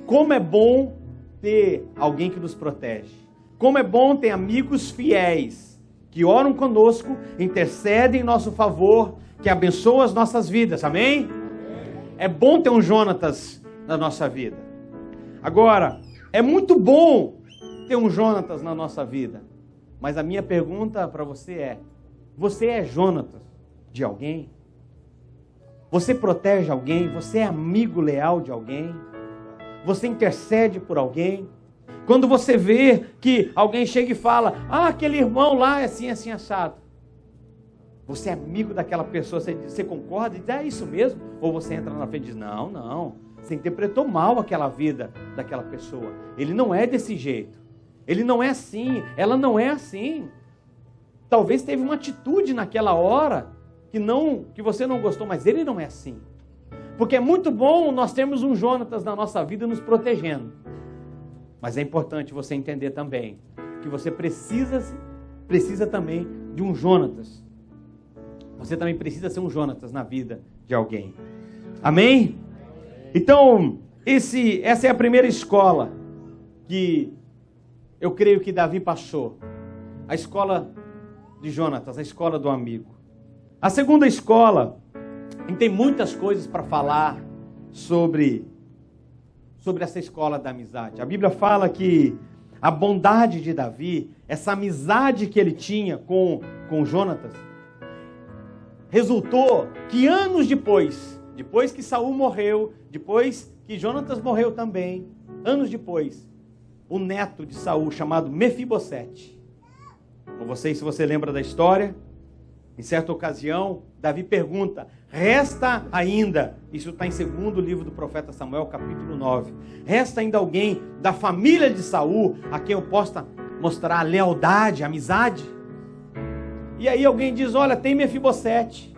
Como é bom ter alguém que nos protege. Como é bom ter amigos fiéis que oram conosco, intercedem em nosso favor, que abençoam as nossas vidas. Amém? É bom ter um Jonatas na nossa vida. Agora, é muito bom ter um Jonatas na nossa vida. Mas a minha pergunta para você é: você é Jonatas de alguém? Você protege alguém? Você é amigo leal de alguém? Você intercede por alguém? Quando você vê que alguém chega e fala: aquele irmão lá é assim, assim, assado. Você é amigo daquela pessoa, você concorda e diz: é isso mesmo? Ou você entra na frente e diz: não, você interpretou mal aquela vida daquela pessoa. Ele não é desse jeito. Ele não é assim, ela não é assim. Talvez teve uma atitude naquela hora que você não gostou, mas ele não é assim. Porque é muito bom nós termos um Jonatas na nossa vida nos protegendo. Mas é importante você entender também que você precisa também de um Jonatas. Você também precisa ser um Jonatas na vida de alguém. Amém? Então, essa é a primeira escola que eu creio que Davi passou. A escola de Jonatas, a escola do amigo. A segunda escola, e tem muitas coisas para falar sobre essa escola da amizade. A Bíblia fala que a bondade de Davi, essa amizade que ele tinha com Jonatas, resultou que anos depois que Saul morreu, depois que Jonatas morreu também, anos depois, o neto de Saul, chamado Mefibosete. Com vocês, se você lembra da história, em certa ocasião, Davi pergunta: resta ainda, isso está em 2º livro do profeta Samuel, capítulo 9, resta ainda alguém da família de Saul a quem eu possa mostrar lealdade, amizade? E aí alguém diz: olha, tem Mefibosete.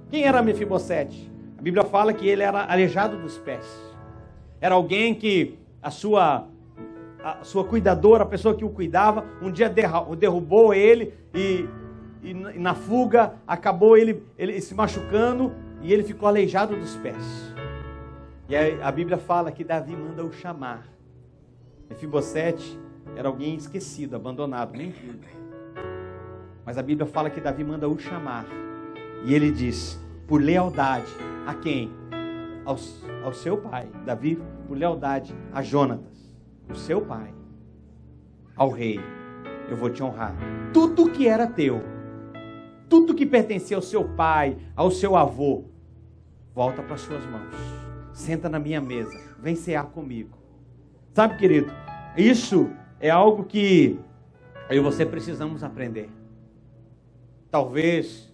Quem era Mefibosete? A Bíblia fala que ele era aleijado dos pés. Era alguém que a sua cuidadora, a pessoa que o cuidava, um dia derrubou ele e na fuga acabou ele se machucando e ele ficou aleijado dos pés. E aí a Bíblia fala que Davi manda o chamar. Mefibosete era alguém esquecido, abandonado, mentido. Mas a Bíblia fala que Davi manda o chamar. E ele diz: por lealdade a quem? Ao seu pai. Davi, por lealdade a Jonatas, o seu pai, ao rei, eu vou te honrar. Tudo que era teu, tudo que pertencia ao seu pai, ao seu avô, volta para as suas mãos. Senta na minha mesa, vem cear comigo. Sabe, querido, isso é algo que eu e você precisamos aprender. Talvez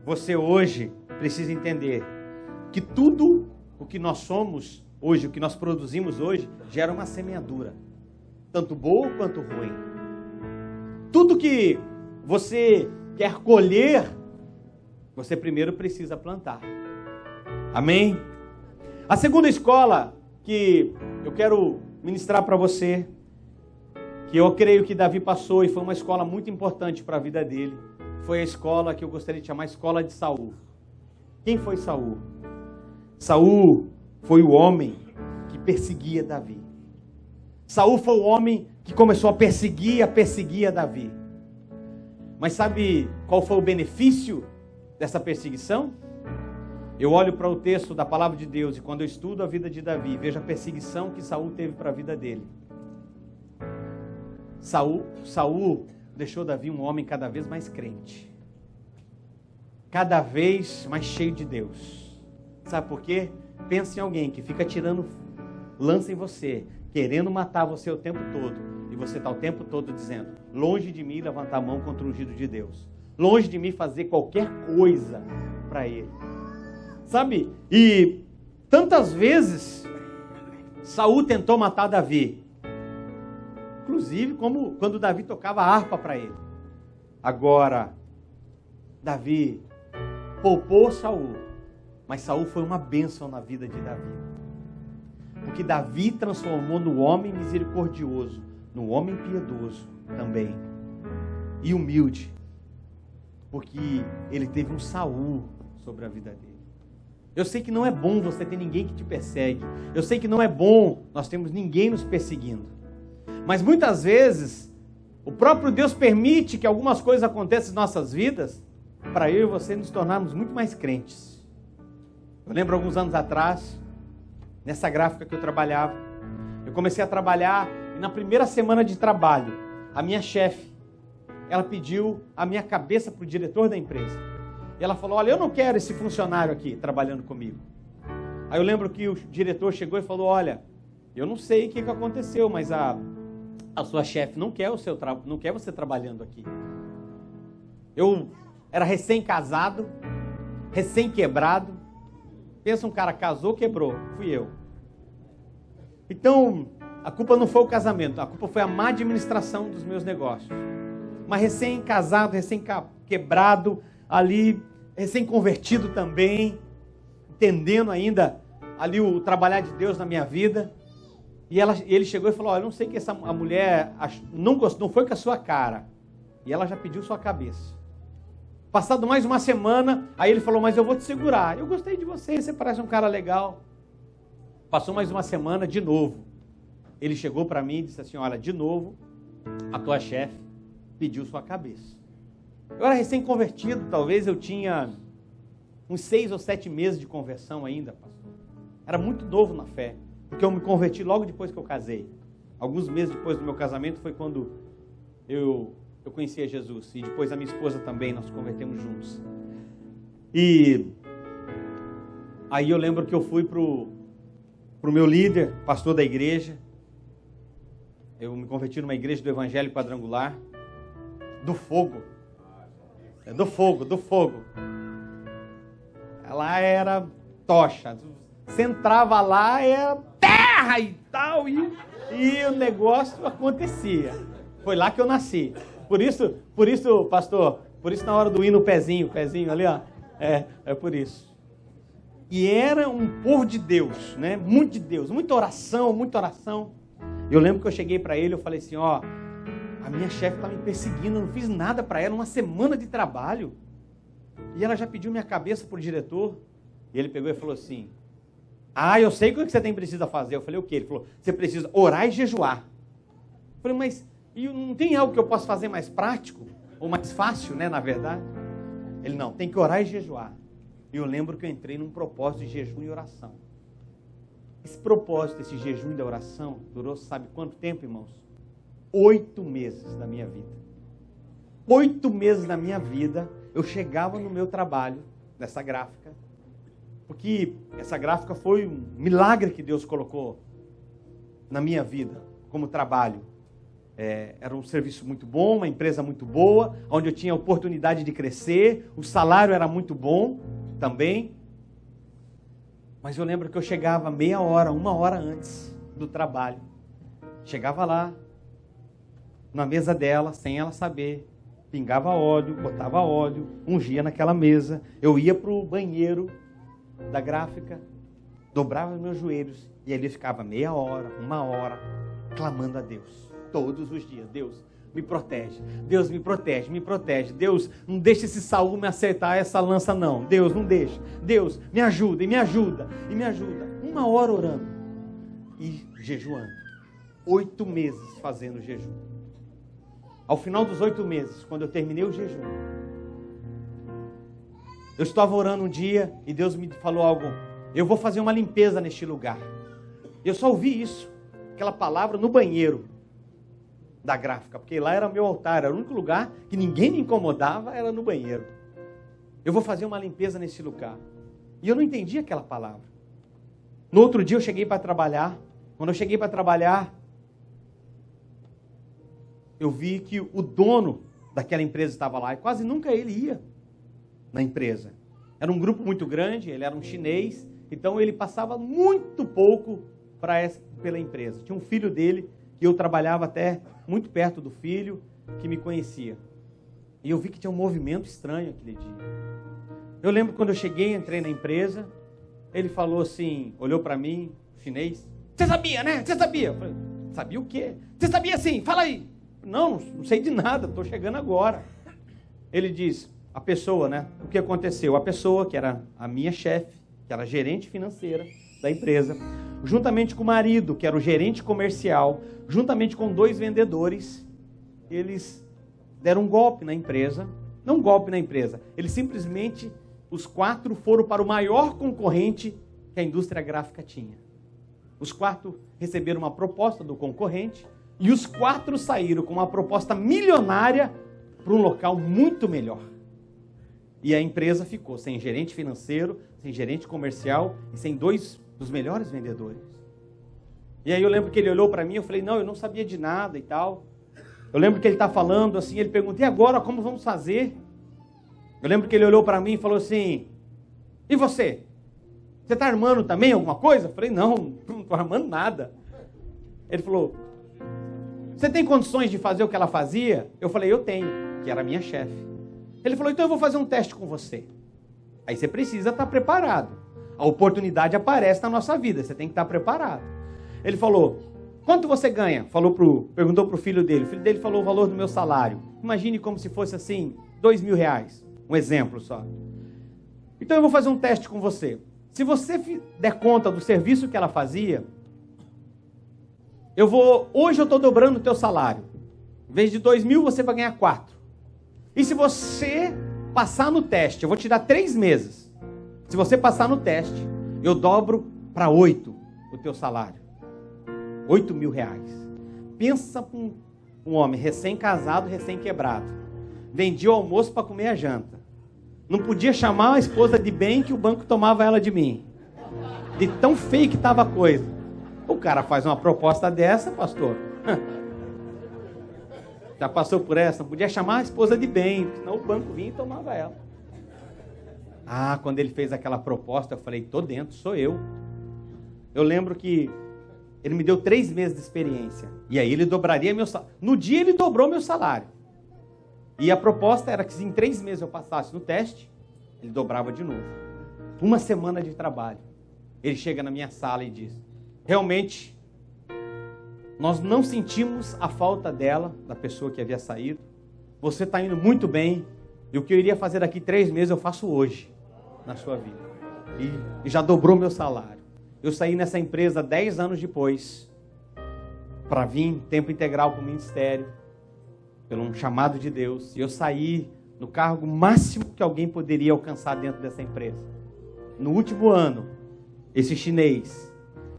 você hoje precise entender que tudo o que nós somos hoje, o que nós produzimos hoje, gera uma semeadura, tanto boa quanto ruim. Tudo que você quer colher, você primeiro precisa plantar. Amém? A segunda escola que eu quero ministrar para você, que eu creio que Davi passou e foi uma escola muito importante para a vida dele, foi a escola que eu gostaria de chamar escola de Saul. Quem foi Saul? Saul foi o homem que perseguia Davi. Saul foi o homem que começou a perseguir Davi. Mas sabe qual foi o benefício dessa perseguição? Eu olho para o texto da palavra de Deus e quando eu estudo a vida de Davi, vejo a perseguição que Saul teve para a vida dele. Saul deixou Davi um homem cada vez mais crente, cada vez mais cheio de Deus. Sabe por quê? Pensa em alguém que fica tirando lança em você, querendo matar você o tempo todo, e você está o tempo todo dizendo: longe de mim levantar a mão contra o ungido de Deus, longe de mim fazer qualquer coisa para ele. Sabe? E tantas vezes Saul tentou matar Davi, inclusive como quando Davi tocava a harpa para ele. Agora Davi poupou Saul, Mas Saul foi uma bênção na vida de Davi. Porque Davi transformou no homem misericordioso, no homem piedoso também. E humilde. Porque ele teve um Saul sobre a vida dele. Eu sei que não é bom você ter ninguém que te persegue. Eu sei que não é bom nós termos ninguém nos perseguindo. Mas muitas vezes, o próprio Deus permite que algumas coisas aconteçam em nossas vidas para eu e você nos tornarmos muito mais crentes. Eu lembro alguns anos atrás, nessa gráfica que eu trabalhava, eu comecei a trabalhar e na primeira semana de trabalho, a minha chefe, ela pediu a minha cabeça para o diretor da empresa. E ela falou, olha, eu não quero esse funcionário aqui trabalhando comigo. Aí eu lembro que o diretor chegou e falou, olha, eu não sei o que aconteceu, mas a sua chefe não quer não quer você trabalhando aqui. Eu era recém-casado, recém-quebrado. Pensa, um cara casou, quebrou. Fui eu. Então, a culpa não foi o casamento, a culpa foi a má administração dos meus negócios. Mas recém-casado, recém-quebrado, ali, recém-convertido também, entendendo ainda ali o trabalhar de Deus na minha vida. E ele chegou e falou, olha, eu não sei que a mulher não gostou, não foi com a sua cara. E ela já pediu sua cabeça. Passado mais uma semana, aí ele falou, mas eu vou te segurar. Eu gostei de você parece um cara legal. Passou mais uma semana, de novo. Ele chegou para mim e disse assim, olha, de novo, a tua chefe pediu sua cabeça. Eu era recém-convertido, talvez eu tinha uns 6 ou 7 meses de conversão ainda, pastor. Era muito novo na fé, porque eu me converti logo depois que eu casei. Alguns meses depois do meu casamento foi quando eu conheci a Jesus. E depois a minha esposa também, nós nos convertemos juntos. E aí eu lembro que eu fui pro meu líder, pastor da igreja. Eu me converti numa igreja do Evangelho Quadrangular. Do fogo. Do fogo. Ela era tocha. Você entrava lá, era terra e tal, e o negócio acontecia. Foi lá que eu nasci. Por isso, pastor, por isso na hora do hino, o pezinho ali, ó. É por isso. E era um povo de Deus, né? Muito de Deus, muita oração. Eu lembro que eu cheguei para ele, eu falei assim, ó, a minha chefe está me perseguindo, eu não fiz nada para ela, uma semana de trabalho. E ela já pediu minha cabeça para o diretor. E ele pegou e falou assim, eu sei o que você precisa fazer. Eu falei, o quê? Ele falou, você precisa orar e jejuar. Eu falei, mas não tem algo que eu possa fazer mais prático? Ou mais fácil, né, na verdade? Ele, não, tem que orar e jejuar. E eu lembro que eu entrei num propósito de jejum e oração. Esse propósito, esse jejum e oração, durou sabe quanto tempo, irmãos? 8 meses da minha vida. 8 meses da minha vida, eu chegava no meu trabalho, nessa gráfica, porque essa gráfica foi um milagre que Deus colocou na minha vida, como trabalho. Era um serviço muito bom, uma empresa muito boa, onde eu tinha a oportunidade de crescer, o salário era muito bom também. Mas eu lembro que eu chegava meia hora, 1 hora antes do trabalho. Chegava lá, na mesa dela, sem ela saber, pingava óleo, botava óleo, ungia naquela mesa. Eu ia para o banheiro da gráfica, dobrava os meus joelhos e ali ficava meia hora, 1 hora, clamando a Deus. Todos os dias, Deus me protege, Deus me protege, Deus não deixa esse Saul me acertar essa lança não, Deus não deixa, Deus me ajuda, e me ajuda, 1 hora orando e jejuando, 8 meses fazendo jejum. Ao final dos 8 meses, quando eu terminei o jejum, eu estava orando um dia e Deus me falou algo, eu vou fazer uma limpeza neste lugar. Eu só ouvi isso, aquela palavra no banheiro da gráfica, porque lá era meu altar, era o único lugar que ninguém me incomodava, era no banheiro. Eu vou fazer uma limpeza nesse lugar. E eu não entendi aquela palavra. No outro dia eu cheguei para trabalhar. Quando eu cheguei para trabalhar, eu vi que o dono daquela empresa estava lá, e quase nunca ele ia na empresa. Era um grupo muito grande, ele era um chinês, então ele passava muito pouco pela empresa. Tinha um filho dele, que eu trabalhava até muito perto do filho, que me conhecia. E eu vi que tinha um movimento estranho aquele dia. Eu lembro quando eu cheguei, entrei na empresa, Ele falou assim, olhou para mim, chinês, você sabia, né? Você sabia? Eu falei, sabia o quê? Você sabia sim, fala aí. Não sei de nada, estou chegando agora. Ele diz, a pessoa, né? O que aconteceu? A pessoa, que era a minha chefe, que era gerente financeira da empresa, juntamente com o marido, que era o gerente comercial, juntamente com 2 vendedores, eles deram um golpe na empresa. Não um golpe na empresa, eles simplesmente, os 4 foram para o maior concorrente que a indústria gráfica tinha. Os 4 receberam uma proposta do concorrente e os 4 saíram com uma proposta milionária para um local muito melhor. E a empresa ficou sem gerente financeiro, sem gerente comercial e sem 2 dos melhores vendedores. E aí eu lembro que ele olhou para mim, eu falei, não, eu não sabia de nada e tal. Eu lembro que ele está falando assim, ele perguntou, e agora como vamos fazer? Eu lembro que ele olhou para mim e falou assim, e você? Você está armando também alguma coisa? Eu falei, não estou armando nada. Ele falou, você tem condições de fazer o que ela fazia? Eu falei, eu tenho, que era a minha chefe. Ele falou, então eu vou fazer um teste com você. Aí você precisa estar preparado. A oportunidade aparece na nossa vida, você tem que estar preparado. Ele falou, quanto você ganha? Perguntou para o filho dele. O filho dele falou o valor do meu salário. Imagine como se fosse assim, R$2.000. Um exemplo só. Então eu vou fazer um teste com você. Se você der conta do serviço que ela fazia, hoje eu estou dobrando o teu salário. Em vez de 2.000, você vai ganhar 4. E se você passar no teste, eu vou te dar 3 meses. Se você passar no teste, eu dobro para 8 o teu salário. R$8.000. Pensa para um homem recém-casado, recém-quebrado. Vendia o almoço para comer a janta. Não podia chamar a esposa de bem que o banco tomava ela de mim. De tão feio que estava a coisa. O cara faz uma proposta dessa, pastor. Já passou por essa? Não podia chamar a esposa de bem, senão o banco vinha e tomava ela. Quando ele fez aquela proposta, eu falei, tô dentro, sou eu. Eu lembro que ele me deu 3 meses de experiência. E aí ele dobraria meu salário. No dia ele dobrou meu salário. E a proposta era que se em 3 meses eu passasse no teste, ele dobrava de novo. 1 semana de trabalho. Ele chega na minha sala e diz, realmente, nós não sentimos a falta dela, da pessoa que havia saído. Você está indo muito bem. E o que eu iria fazer daqui 3 meses, eu faço hoje, na sua vida. E já dobrou meu salário. Eu saí nessa empresa 10 anos depois, para vir tempo integral para o ministério, pelo um chamado de Deus. E eu saí no cargo máximo que alguém poderia alcançar dentro dessa empresa. No último ano, esse chinês,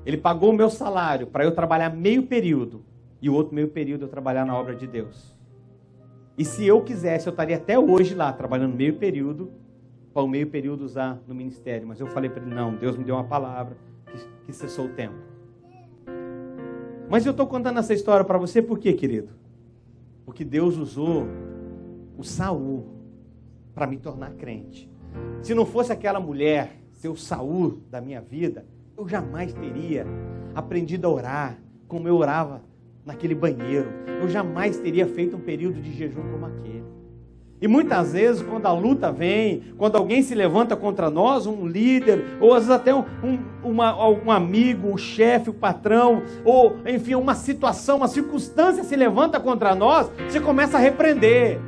ele pagou o meu salário para eu trabalhar meio período, e o outro meio período eu trabalhar na obra de Deus. E se eu quisesse, eu estaria até hoje lá, trabalhando meio período, para o meio período usar no ministério. Mas eu falei para ele, não, Deus me deu uma palavra, que cessou o tempo. Mas eu estou contando essa história para você por quê, querido? Porque Deus usou o Saul para me tornar crente. Se não fosse aquela mulher, ser o Saul da minha vida, eu jamais teria aprendido a orar como eu orava naquele banheiro. Eu jamais teria feito um período de jejum como aquele. E muitas vezes, quando a luta vem, quando alguém se levanta contra nós, um líder, ou às vezes até um amigo, o chefe, o patrão, ou enfim, uma situação, uma circunstância se levanta contra nós, você começa a repreender.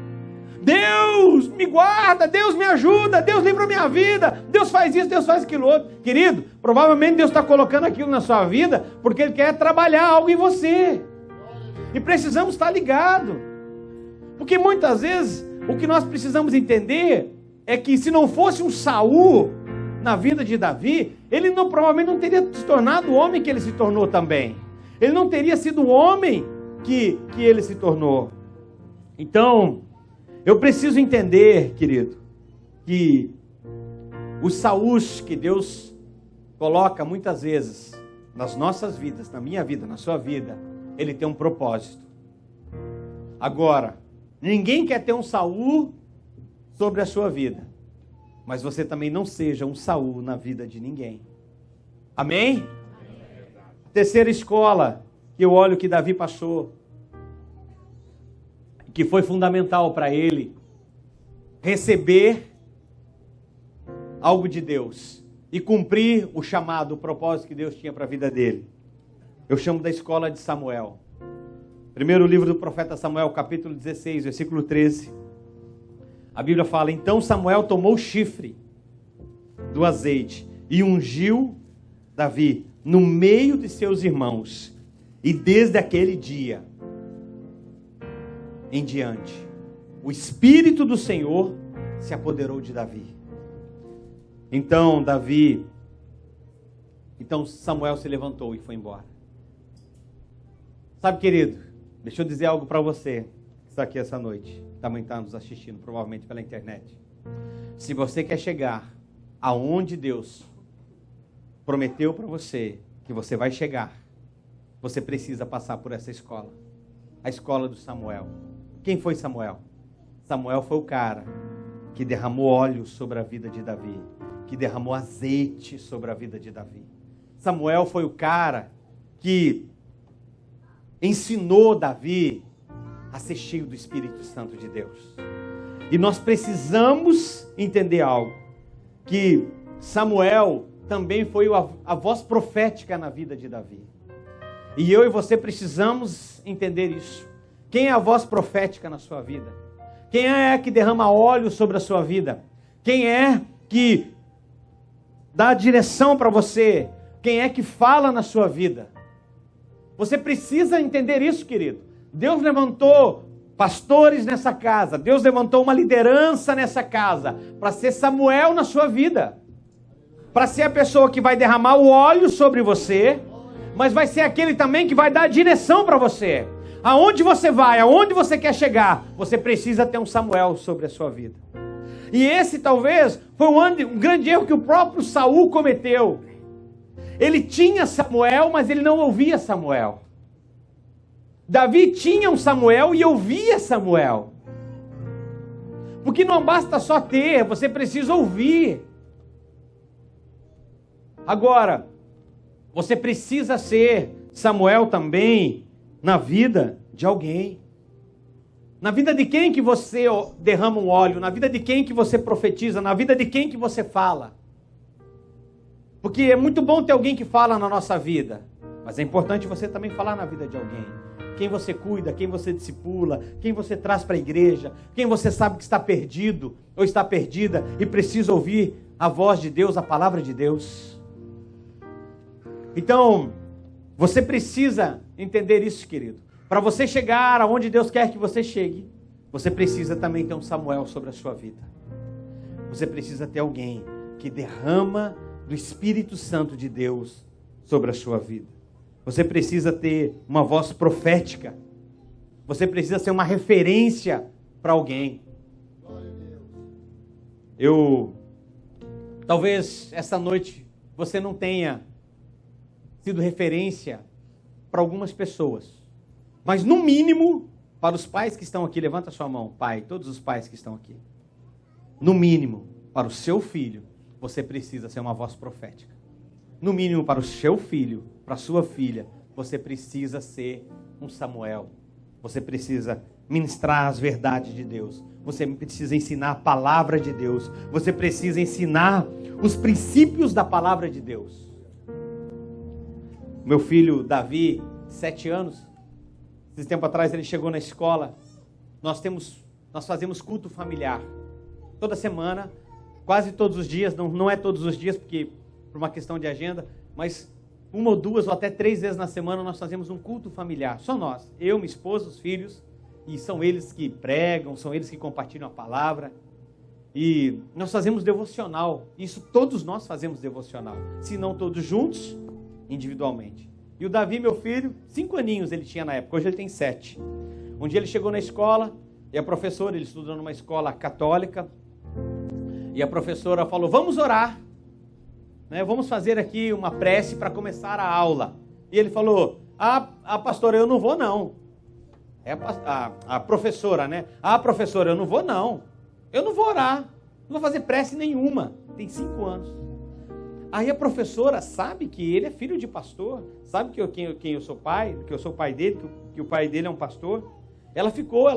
Deus me guarda, Deus me ajuda, Deus livra a minha vida, Deus faz isso, Deus faz aquilo outro. Querido, provavelmente Deus está colocando aquilo na sua vida, porque Ele quer trabalhar algo em você. E precisamos estar ligados. Porque muitas vezes, o que nós precisamos entender é que se não fosse um Saul na vida de Davi, ele provavelmente não teria se tornado o homem que ele se tornou também. Ele não teria sido o homem que ele se tornou. Então, eu preciso entender, querido, que os Saús que Deus coloca muitas vezes nas nossas vidas, na minha vida, na sua vida, ele tem um propósito. Agora, ninguém quer ter um Saul sobre a sua vida, mas você também não seja um Saul na vida de ninguém. Amém? Terceira escola que eu olho que Davi passou, que foi fundamental para ele receber algo de Deus, e cumprir o chamado, o propósito que Deus tinha para a vida dele. Eu chamo da escola de Samuel. Primeiro livro do profeta Samuel, capítulo 16, versículo 13. A Bíblia fala: então Samuel tomou o chifre do azeite e ungiu Davi no meio de seus irmãos. E desde aquele dia em diante, o Espírito do Senhor se apoderou de Davi. Então Samuel se levantou e foi embora. Sabe, querido, deixa eu dizer algo para você que está aqui essa noite, também está nos assistindo, provavelmente pela internet. Se você quer chegar aonde Deus prometeu para você que você vai chegar, você precisa passar por essa escola. A escola do Samuel. Quem foi Samuel? Samuel foi o cara que derramou óleo sobre a vida de Davi, que derramou azeite sobre a vida de Davi. Samuel foi o cara que ensinou Davi a ser cheio do Espírito Santo de Deus. E nós precisamos entender algo, que Samuel também foi a voz profética na vida de Davi. E eu e você precisamos entender isso. Quem é a voz profética na sua vida? Quem é que derrama óleo sobre a sua vida? Quem é que dá a direção para você? Quem é que fala na sua vida? Você precisa entender isso, querido. Deus levantou pastores nessa casa. Deus levantou uma liderança nessa casa para ser Samuel na sua vida. Para ser a pessoa que vai derramar o óleo sobre você, mas vai ser aquele também que vai dar a direção para você. Aonde você vai, aonde você quer chegar, você precisa ter um Samuel sobre a sua vida. E esse talvez foi um grande erro que o próprio Saul cometeu. Ele tinha Samuel, mas ele não ouvia Samuel. Davi tinha um Samuel e ouvia Samuel. Porque não basta só ter, você precisa ouvir. Agora, você precisa ser Samuel também na vida de alguém. Na vida de quem que você derrama um óleo, na vida de quem que você profetiza, na vida de quem que você fala. Porque é muito bom ter alguém que fala na nossa vida, mas é importante você também falar na vida de alguém. Quem você cuida, quem você discipula, quem você traz para a igreja, quem você sabe que está perdido ou está perdida e precisa ouvir a voz de Deus, a palavra de Deus. Então, você precisa entender isso, querido. Para você chegar aonde Deus quer que você chegue, você precisa também ter um Samuel sobre a sua vida. Você precisa ter alguém que derrama do Espírito Santo de Deus sobre a sua vida. Você precisa ter uma voz profética. Você precisa ser uma referência para alguém. Talvez essa noite você não tenha sido referência para algumas pessoas, mas no mínimo para os pais que estão aqui, levanta sua mão, pai, todos os pais que estão aqui. No mínimo para o seu filho, você precisa ser uma voz profética. No mínimo para o seu filho, para a sua filha, você precisa ser um Samuel. Você precisa ministrar as verdades de Deus. Você precisa ensinar a palavra de Deus. Você precisa ensinar os princípios da palavra de Deus. Meu filho Davi, 7 anos, esse tempo atrás ele chegou na escola. Nós fazemos culto familiar. Toda semana, quase todos os dias, não é todos os dias, porque por uma questão de agenda, mas 1 ou 2 ou até 3 vezes na semana nós fazemos um culto familiar. Só nós, eu, minha esposa, os filhos, e são eles que pregam, são eles que compartilham a palavra. E nós fazemos devocional. Isso todos nós fazemos devocional. Se não todos juntos, individualmente. E o Davi, meu filho, 5 aninhos ele tinha na época, hoje ele tem 7. Um dia ele chegou na escola, e a professora, ele estudou numa escola católica, e a professora falou, vamos orar, né? Vamos fazer aqui uma prece para começar a aula. E ele falou, pastora, eu não vou não. É a professora, né? Professora, eu não vou não. Eu não vou orar, não vou fazer prece nenhuma. Tem 5 anos. Aí a professora sabe que ele é filho de pastor, sabe que eu sou pai, que eu sou pai dele, que o pai dele é um pastor. Ela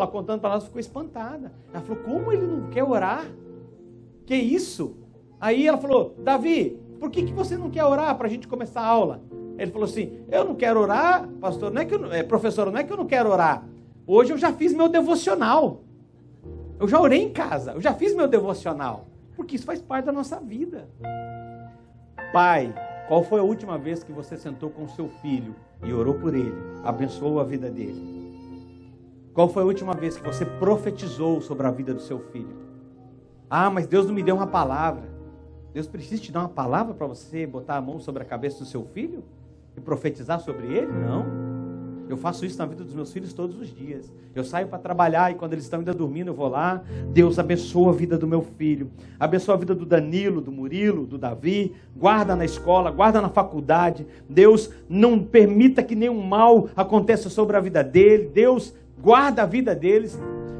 contando para nós, ficou espantada. Ela falou, como ele não quer orar? Que isso? Aí ela falou, Davi, por que você não quer orar para a gente começar a aula? Ele falou assim, eu não quero orar, pastor, professor, não é que eu não quero orar. Hoje eu já fiz meu devocional. Eu já orei em casa, eu já fiz meu devocional. Porque isso faz parte da nossa vida. Pai, qual foi a última vez que você sentou com o seu filho e orou por ele, abençoou a vida dele? Qual foi a última vez que você profetizou sobre a vida do seu filho? Ah, mas Deus não me deu uma palavra. Deus precisa te dar uma palavra para você botar a mão sobre a cabeça do seu filho? E profetizar sobre ele? Não. Eu faço isso na vida dos meus filhos todos os dias. Eu saio para trabalhar e quando eles estão ainda dormindo eu vou lá. Deus abençoa a vida do meu filho. Abençoa a vida do Danilo, do Murilo, do Davi. Guarda na escola, guarda na faculdade. Deus não permita que nenhum mal aconteça sobre a vida dele. Deus guarda a vida deles.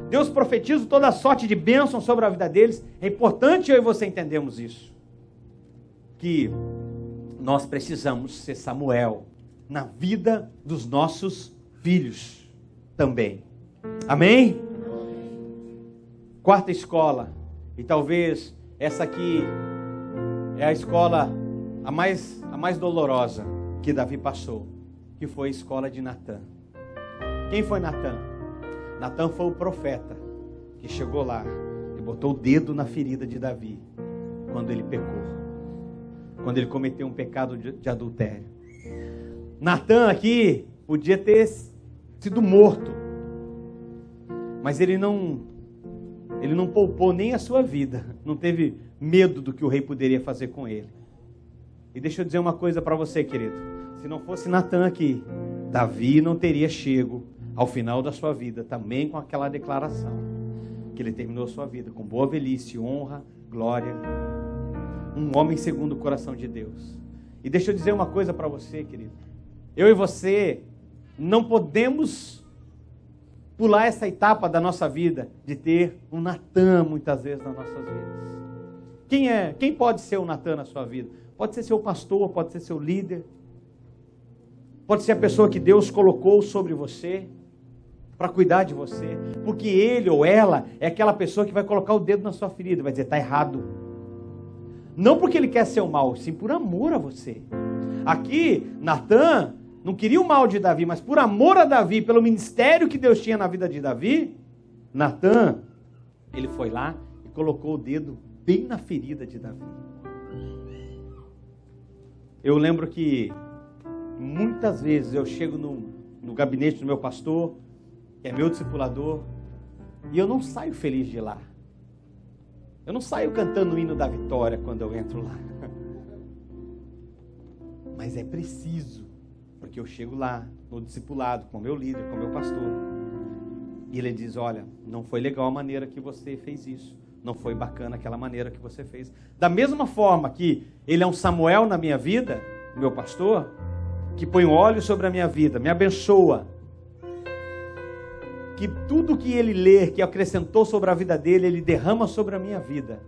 Deus profetiza toda sorte de bênção sobre a vida deles. É importante eu e você entendermos isso. Que nós precisamos ser Samuel na vida dos nossos filhos também. Amém? Quarta escola, e talvez essa aqui é a escola a mais dolorosa que Davi passou, que foi a escola de Natã. Quem foi Natã? Natã foi o profeta que chegou lá e botou o dedo na ferida de Davi quando ele pecou, quando ele cometeu um pecado de adultério. Natã aqui podia ter sido morto, mas ele não poupou nem a sua vida, não teve medo do que o rei poderia fazer com ele. E deixa eu dizer uma coisa para você, querido, se não fosse Natã aqui, Davi não teria chego ao final da sua vida, também com aquela declaração, que ele terminou a sua vida com boa velhice, honra, glória, um homem segundo o coração de Deus. E deixa eu dizer uma coisa para você, querido, eu e você não podemos pular essa etapa da nossa vida de ter um Natã muitas vezes nas nossas vidas. Quem pode ser o Natã na sua vida? Pode ser seu pastor, pode ser seu líder, pode ser a pessoa que Deus colocou sobre você para cuidar de você, porque ele ou ela é aquela pessoa que vai colocar o dedo na sua ferida, vai dizer, está errado. Não porque ele quer ser o mal, sim por amor a você. Aqui, Natã não queria o mal de Davi, mas por amor a Davi, pelo ministério que Deus tinha na vida de Davi, Natã, ele foi lá e colocou o dedo bem na ferida de Davi. Eu lembro que muitas vezes eu chego no gabinete do meu pastor, que é meu discipulador, e eu não saio feliz de lá. Eu não saio cantando o hino da vitória quando eu entro lá. Mas é preciso, porque eu chego lá no discipulado, com o meu líder, com o meu pastor, e ele diz, olha, não foi legal a maneira que você fez isso, não foi bacana aquela maneira que você fez. Da mesma forma que ele é um Samuel na minha vida, o meu pastor, que põe óleo sobre a minha vida, me abençoa, que tudo que ele lê, que acrescentou sobre a vida dele, ele derrama sobre a minha vida.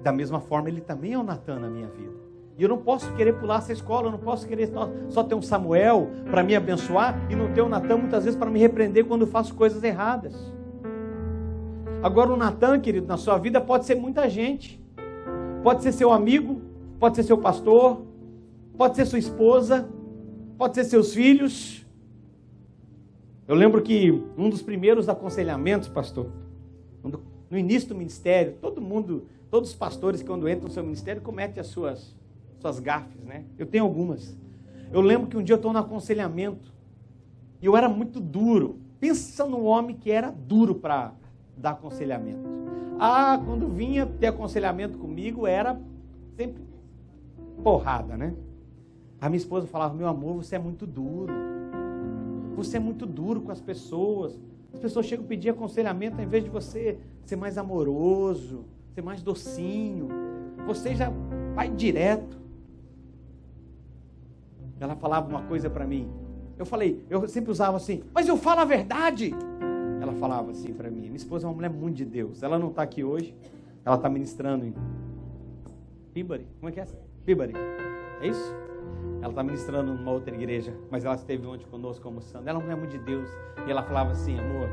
Da mesma forma, ele também é o Natã na minha vida. E eu não posso querer pular essa escola, eu não posso querer só ter um Samuel para me abençoar e não ter um Natã muitas vezes para me repreender quando eu faço coisas erradas. Agora o Natã, querido, na sua vida pode ser muita gente. Pode ser seu amigo, pode ser seu pastor, pode ser sua esposa, pode ser seus filhos. Eu lembro que um dos primeiros aconselhamentos, pastor, no início do ministério, todos os pastores quando entram no seu ministério cometem as suas gafes, né? Eu tenho algumas. Eu lembro que um dia eu estou no aconselhamento e eu era muito duro. Pensa num homem que era duro para dar aconselhamento. Quando vinha ter aconselhamento comigo era sempre porrada, né? A minha esposa falava, meu amor, você é muito duro. Você é muito duro com as pessoas. As pessoas chegam a pedir aconselhamento, ao invés de você ser mais amoroso, ser mais docinho, você já vai direto. Ela falava uma coisa para mim. Eu sempre usava assim, mas eu falo a verdade. Ela falava assim para mim. Minha esposa é uma mulher muito de Deus. Ela não está aqui hoje. Ela está ministrando em Pibari. Como é que é? Pibari. É isso? Ela está ministrando numa outra igreja, mas ela esteve ontem conosco almoçando. Ela é uma mulher muito de Deus. E ela falava assim, amor,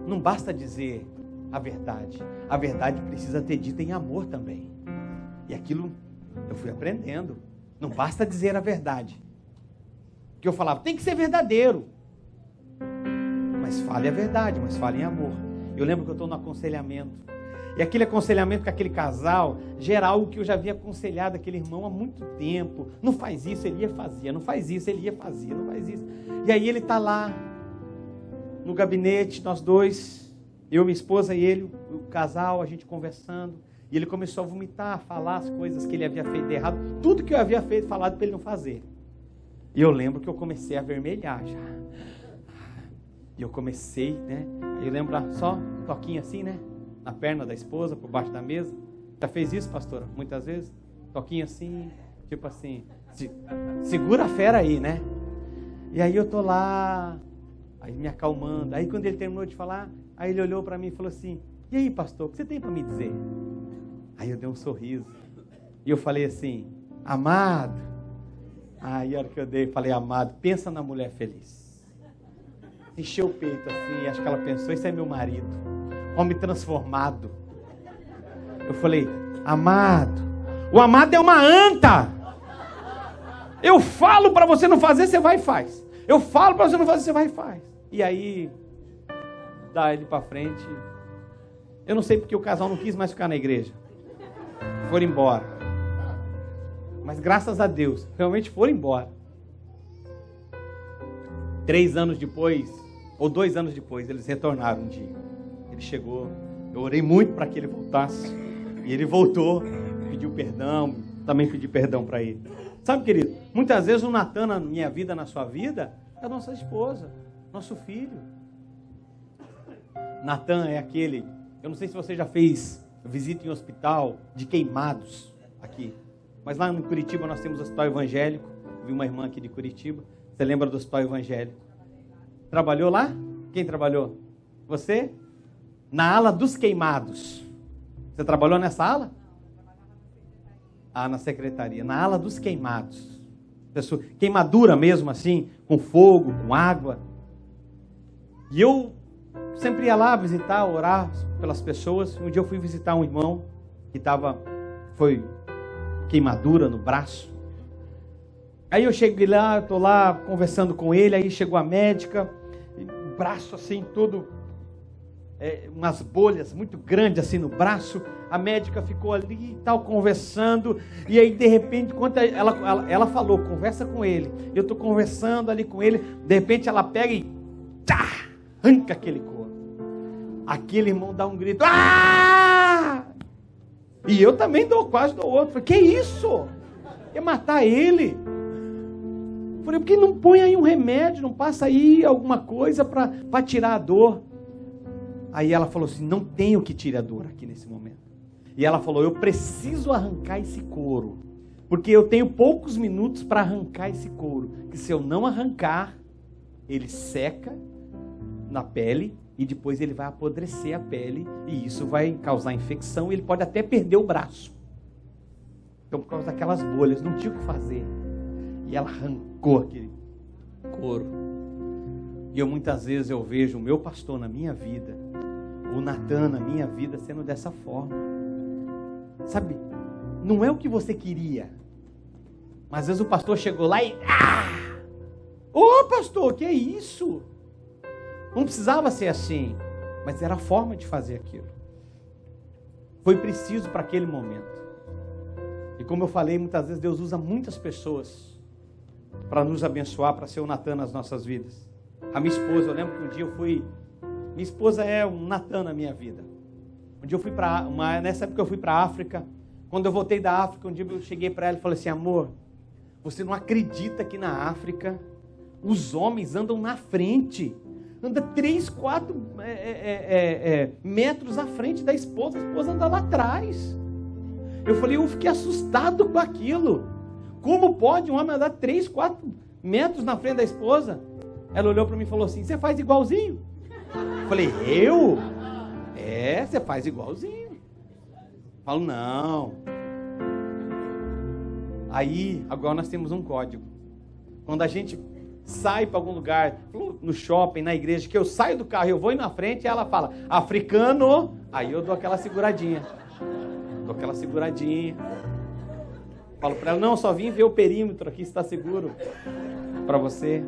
não basta dizer a verdade precisa ter dito em amor também. E aquilo Eu fui aprendendo. Não basta dizer a verdade. Porque eu falava, tem que ser verdadeiro. Mas fale a verdade, mas fale em amor. Eu lembro que eu estou no aconselhamento. E aquele aconselhamento com aquele casal, gera algo que eu já havia aconselhado aquele irmão há muito tempo. Não faz isso, ele ia fazer. Não faz isso, ele ia fazer. Não faz isso. E aí ele está lá, no gabinete, nós dois, eu, minha esposa e ele, o casal, a gente conversando. E ele começou a vomitar, a falar as coisas que ele havia feito de errado. Tudo que eu havia feito, falado para ele não fazer. E eu lembro que eu comecei a vermelhar já. E eu comecei, né? Eu lembro só um toquinho assim, né? Na perna da esposa, por baixo da mesa. Já fez isso, pastora? Muitas vezes? Toquinho assim, tipo assim, segura a fera aí, né? E aí eu tô lá, aí me acalmando. Aí quando ele terminou de falar, aí ele olhou para mim e falou assim, e aí, pastor, o que você tem para me dizer? Aí eu dei um sorriso. E eu falei assim, amado. Aí a hora que eu dei, falei, amado, pensa na mulher feliz. Encheu o peito assim, acho que ela pensou, esse é meu marido. Homem transformado. Eu falei, amado. O amado é uma anta. Eu falo para você não fazer, você vai e faz. Eu falo para você não fazer, você vai e faz. E aí, dá ele para frente. Eu não sei porque o casal não quis mais ficar na igreja. Foram embora. Mas graças a Deus, realmente foram embora. 3 anos depois, ou 2 anos depois, eles retornaram um dia. Ele chegou, eu orei muito para que ele voltasse. E ele voltou, pediu perdão, também pedi perdão para ele. Sabe, querido, muitas vezes o Natan na minha vida, na sua vida, é a nossa esposa, nosso filho. Natan é aquele, eu não sei se você já fez visita em hospital de queimados aqui. Mas lá no Curitiba nós temos o hospital evangélico. Vi uma irmã aqui de Curitiba. Você lembra do hospital evangélico? Trabalhou lá? Quem trabalhou? Você? Na ala dos queimados. Você trabalhou nessa ala? Ah, na secretaria. Na ala dos queimados. Pessoa, queimadura mesmo assim, com fogo, com água. E eu sempre ia lá visitar, orar pelas pessoas. Um dia eu fui visitar um irmão que foi queimadura no braço. Aí eu cheguei lá, estou lá conversando com ele, aí chegou a médica, o braço assim todo, umas bolhas muito grandes assim no braço. A médica ficou ali e tal, conversando, e aí de repente, quando ela falou, conversa com ele, eu estou conversando ali com ele, de repente ela pega e arranca aquele couro. Aquele irmão dá um grito, ah! E eu também quase dou outro. Falei, que isso? Quer matar ele? Falei, por que não põe aí um remédio, não passa aí alguma coisa para tirar a dor? Aí ela falou assim, não tenho que tirar a dor aqui nesse momento. E ela falou, eu preciso arrancar esse couro, porque eu tenho poucos minutos para arrancar esse couro, que se eu não arrancar, ele seca na pele, e depois ele vai apodrecer a pele, e isso vai causar infecção, e ele pode até perder o braço. Então, por causa daquelas bolhas, não tinha o que fazer. E ela arrancou aquele couro. E muitas vezes eu vejo o meu pastor na minha vida, o Natan na minha vida, sendo dessa forma. Sabe, não é o que você queria. Mas às vezes o pastor chegou lá e... Ô pastor, que é isso? Não precisava ser assim, mas era a forma de fazer aquilo. Foi preciso para aquele momento. E como eu falei, muitas vezes Deus usa muitas pessoas para nos abençoar, para ser o Natan nas nossas vidas. A minha esposa, eu lembro que um dia eu fui... Minha esposa é um Natan na minha vida. Um dia eu fui nessa época eu fui para a África. Quando eu voltei da África, um dia eu cheguei para ela e falei assim, amor, você não acredita que na África os homens andam na frente. Anda 3, 4 metros à frente da esposa. A esposa anda lá atrás. Eu falei, eu fiquei assustado com aquilo. Como pode um homem andar 3, 4 metros na frente da esposa? Ela olhou para mim e falou assim, você faz igualzinho? Eu falei, eu? Você faz igualzinho. Eu falo, não. Aí, agora nós temos um código. Quando a gente sai para algum lugar, no shopping, na igreja, que eu saio do carro e eu vou ir na frente, ela fala, africano, aí eu dou aquela seguradinha. falo para ela, não, só vim ver o perímetro aqui, está seguro para você.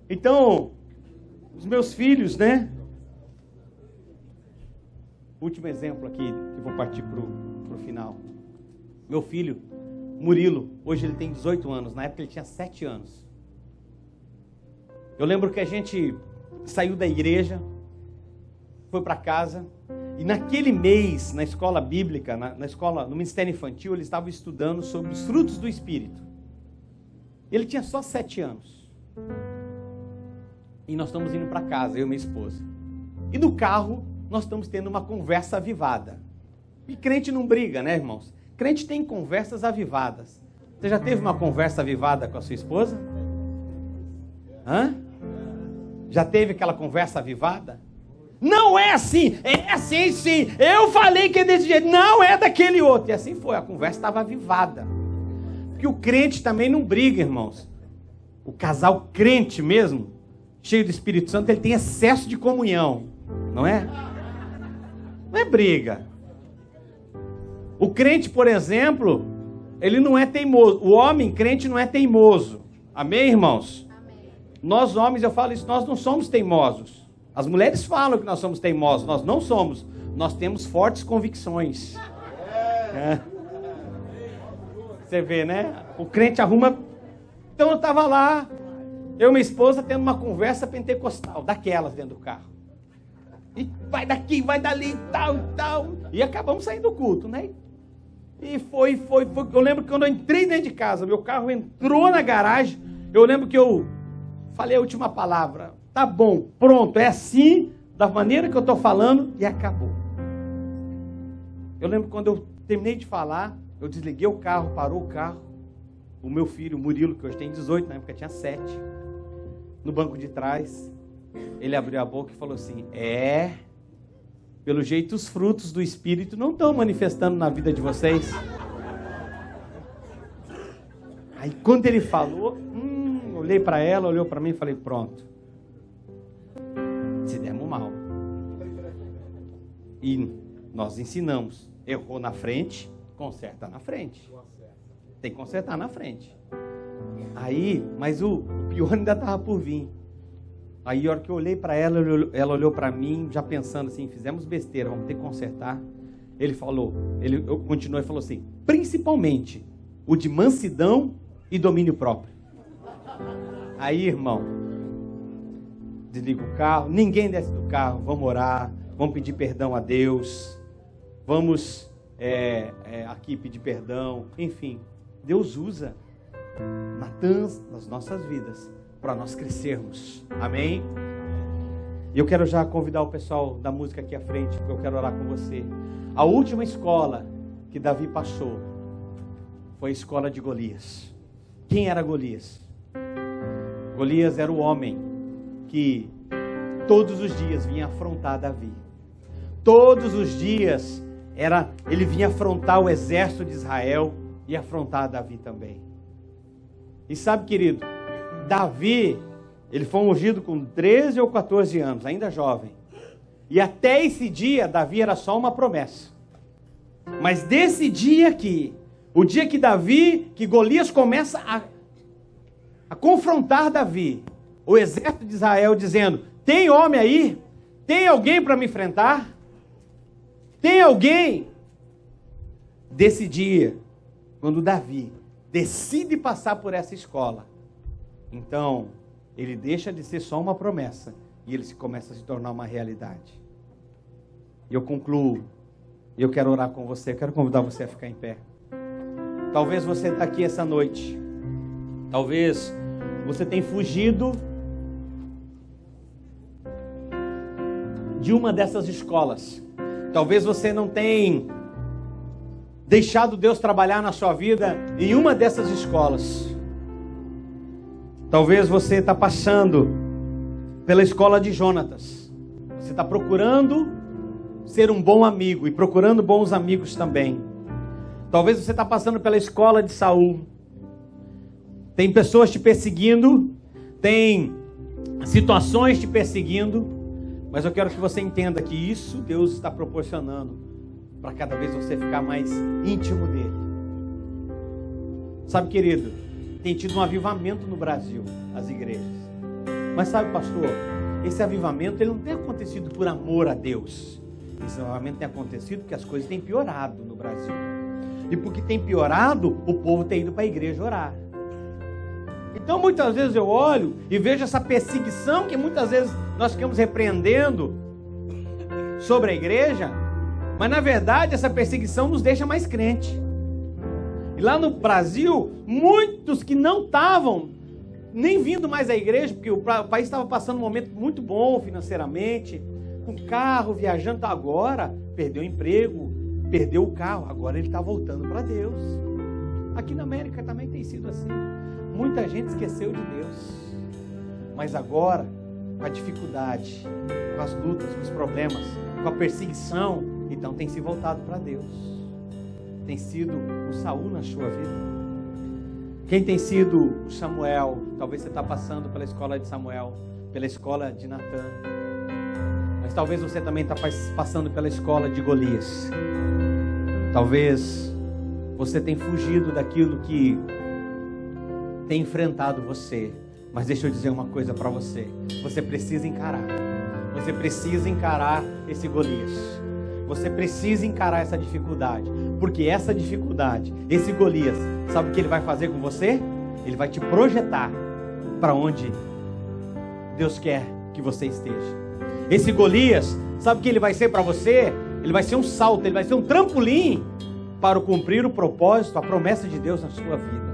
Então, os meus filhos, né? Último exemplo aqui, que vou partir para o final. Meu filho, Murilo, hoje ele tem 18 anos, na época ele tinha 7 anos. Eu lembro que a gente saiu da igreja, foi para casa, e naquele mês, na escola bíblica, na escola, no Ministério Infantil, eles estavam estudando sobre os frutos do Espírito. Ele tinha só 7 anos. E nós estamos indo para casa, eu e minha esposa. E no carro, nós estamos tendo uma conversa avivada. E crente não briga, né, irmãos? Crente tem conversas avivadas. Você já teve uma conversa avivada com a sua esposa? Hã? Já teve aquela conversa avivada? Não é assim, é assim sim. Eu falei que é desse jeito, não é daquele outro. E assim foi, a conversa estava avivada. Porque o crente também não briga, irmãos. O casal crente mesmo, cheio do Espírito Santo, ele tem excesso de comunhão, não é? Não é briga. O crente, por exemplo, ele não é teimoso. O homem crente não é teimoso. Amém, irmãos? Amém. Nós homens, eu falo isso, nós não somos teimosos. As mulheres falam que nós somos teimosos, nós não somos. Nós temos fortes convicções. É. Você vê, né? O crente arruma... Então eu estava lá, eu e minha esposa tendo uma conversa pentecostal, daquelas dentro do carro. E vai daqui, vai dali, tal, tal. E acabamos saindo do culto, né? E foi. Eu lembro que quando eu entrei dentro de casa, meu carro entrou na garagem, eu lembro que eu falei a última palavra. Tá bom, pronto, é assim, da maneira que eu estou falando, e acabou. Eu lembro quando eu terminei de falar, eu desliguei o carro, parou o carro, o meu filho, o Murilo, que hoje tem 18, na época tinha 7, no banco de trás, ele abriu a boca e falou assim, pelo jeito os frutos do Espírito não estão manifestando na vida de vocês. Aí quando ele falou, olhei para ela, olhou para mim e falei, pronto. Se demos mal. E nós ensinamos, errou na frente, conserta na frente. Tem que consertar na frente. Aí, mas o pior ainda estava por vir. Aí a hora que eu olhei para ela, ela olhou para mim, já pensando assim, fizemos besteira, vamos ter que consertar. Eu continuei e falou assim, principalmente o de mansidão e domínio próprio. Aí, irmão, desliga o carro, ninguém desce do carro, vamos orar, vamos pedir perdão a Deus, vamos aqui pedir perdão, enfim, Deus usa Natãs nas nossas vidas para nós crescermos, amém? E eu quero já convidar o pessoal da música aqui à frente, porque eu quero orar com você. A última escola que Davi passou foi a escola de Golias. Quem era Golias? Golias era o homem que todos os dias vinha afrontar Davi. Todos os dias ele vinha afrontar o exército de Israel e afrontar Davi também. E sabe, querido, Davi, ele foi ungido com 13 ou 14 anos, ainda jovem. E até esse dia, Davi era só uma promessa. Mas desse dia aqui, o dia que Golias começa a confrontar Davi, o exército de Israel dizendo, tem homem aí? Tem alguém para me enfrentar? Tem alguém? Desse dia, quando Davi decide passar por essa escola, então ele deixa de ser só uma promessa e ele começa a se tornar uma realidade. E eu concluo, eu quero orar com você, eu quero convidar você a ficar em pé. Talvez você está aqui essa noite, talvez você tenha fugido de uma dessas escolas. Talvez você não tenha deixado Deus trabalhar na sua vida em uma dessas escolas. Talvez você está passando pela escola de Jonatas. Você está procurando ser um bom amigo e procurando bons amigos também. Talvez você está passando pela escola de Saul. Tem pessoas te perseguindo, tem situações te perseguindo, mas eu quero que você entenda que isso Deus está proporcionando para cada vez você ficar mais íntimo dele. Sabe, querido, tem tido um avivamento no Brasil, as igrejas. Mas sabe, pastor, esse avivamento ele não tem acontecido por amor a Deus. Esse avivamento tem acontecido porque as coisas têm piorado no Brasil. E porque tem piorado, o povo tem ido para a igreja orar. Então muitas vezes eu olho e vejo essa perseguição que muitas vezes nós ficamos repreendendo sobre a igreja, mas na verdade essa perseguição nos deixa mais crente. E lá no Brasil, muitos que não estavam nem vindo mais à igreja, porque o país estava passando um momento muito bom financeiramente, com carro, viajando, agora perdeu o emprego, perdeu o carro, agora ele está voltando para Deus. Aqui na América também tem sido assim. Muita gente esqueceu de Deus, mas agora, com a dificuldade, com as lutas, com os problemas, com a perseguição, então tem se voltado para Deus. Tem sido o Saul na sua vida. Quem tem sido o Samuel? Talvez você está passando pela escola de Samuel, pela escola de Natã, mas talvez você também está passando pela escola de Golias. Talvez você tenha fugido daquilo que tem enfrentado você, mas deixa eu dizer uma coisa para você: você precisa encarar. Você precisa encarar esse Golias. Você precisa encarar essa dificuldade, porque essa dificuldade, esse Golias, sabe o que ele vai fazer com você? Ele vai te projetar para onde Deus quer que você esteja. Esse Golias, sabe o que ele vai ser para você? Ele vai ser um salto, ele vai ser um trampolim para cumprir o propósito, a promessa de Deus na sua vida.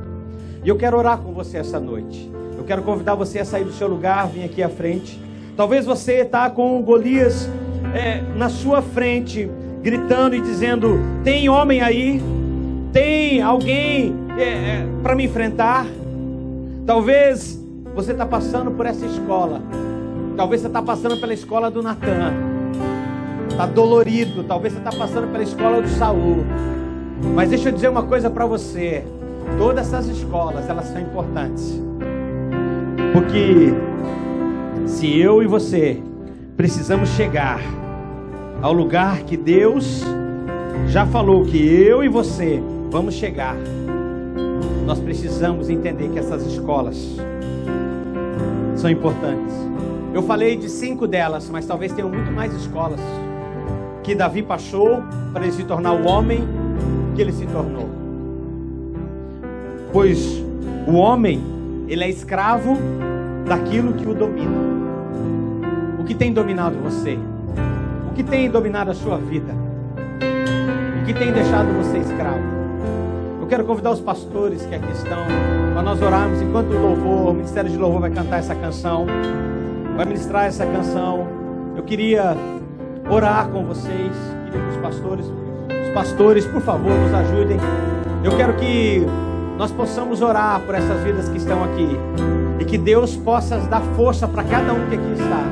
E eu quero orar com você essa noite. Eu quero convidar você a sair do seu lugar, vir aqui à frente. Talvez você está com o Golias na sua frente, gritando e dizendo: tem homem aí? Tem alguém para me enfrentar? Talvez você está passando por essa escola. Talvez você está passando pela escola do Natã. Está dolorido. Talvez você está passando pela escola do Saul. Mas deixa eu dizer uma coisa para você: todas essas escolas, elas são importantes, porque se eu e você precisamos chegar ao lugar que Deus já falou que eu e você vamos chegar, nós precisamos entender que essas escolas são importantes. Eu falei de 5 delas, mas talvez tenham muito mais escolas que Davi passou para ele se tornar o homem que ele se tornou. Pois o homem, ele é escravo daquilo que o domina. O que tem dominado você? O que tem dominado a sua vida? O que tem deixado você escravo? Eu quero convidar os pastores que aqui estão para nós orarmos enquanto o Ministério de Louvor vai cantar essa canção, vai ministrar essa canção. Eu queria orar com vocês, queria que os pastores, por favor, nos ajudem. Eu quero que nós possamos orar por essas vidas que estão aqui, e que Deus possa dar força para cada um que aqui está,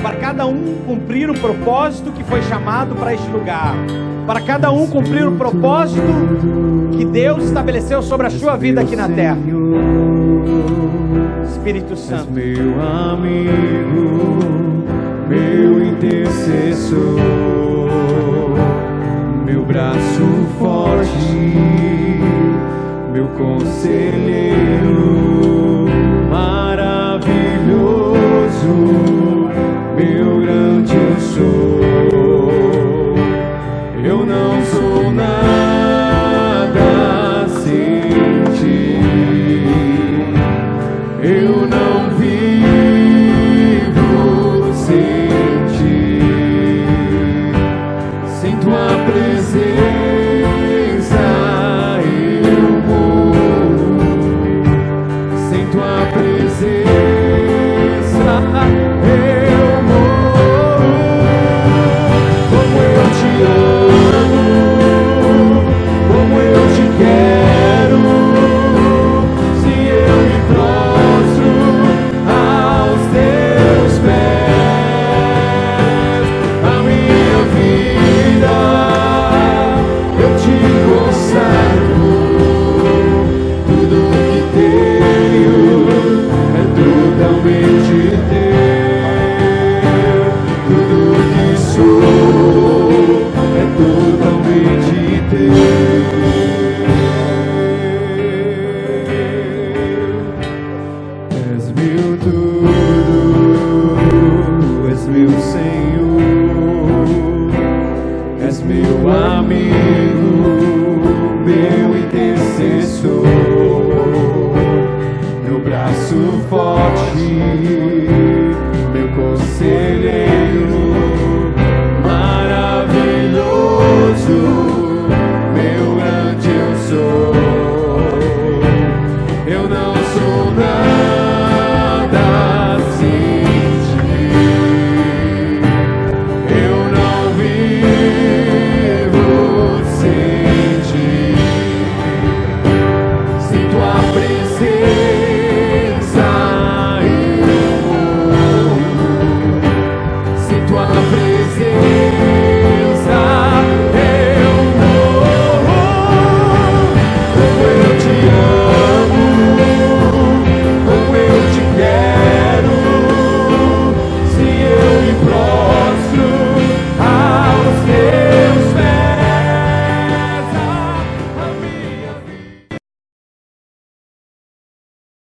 para cada um cumprir o propósito que foi chamado para este lugar, para cada um cumprir o propósito que Deus estabeleceu sobre a sua vida aqui na terra. Espírito Santo, meu amigo, meu intercessor, meu braço forte, meu conselheiro maravilhoso, meu grande eu sou. Eu não sou nada sem ti, eu não vivo sem ti, sem tua presença eu morro. intercessor, meu braço forte, meu conselheiro, maravilhoso.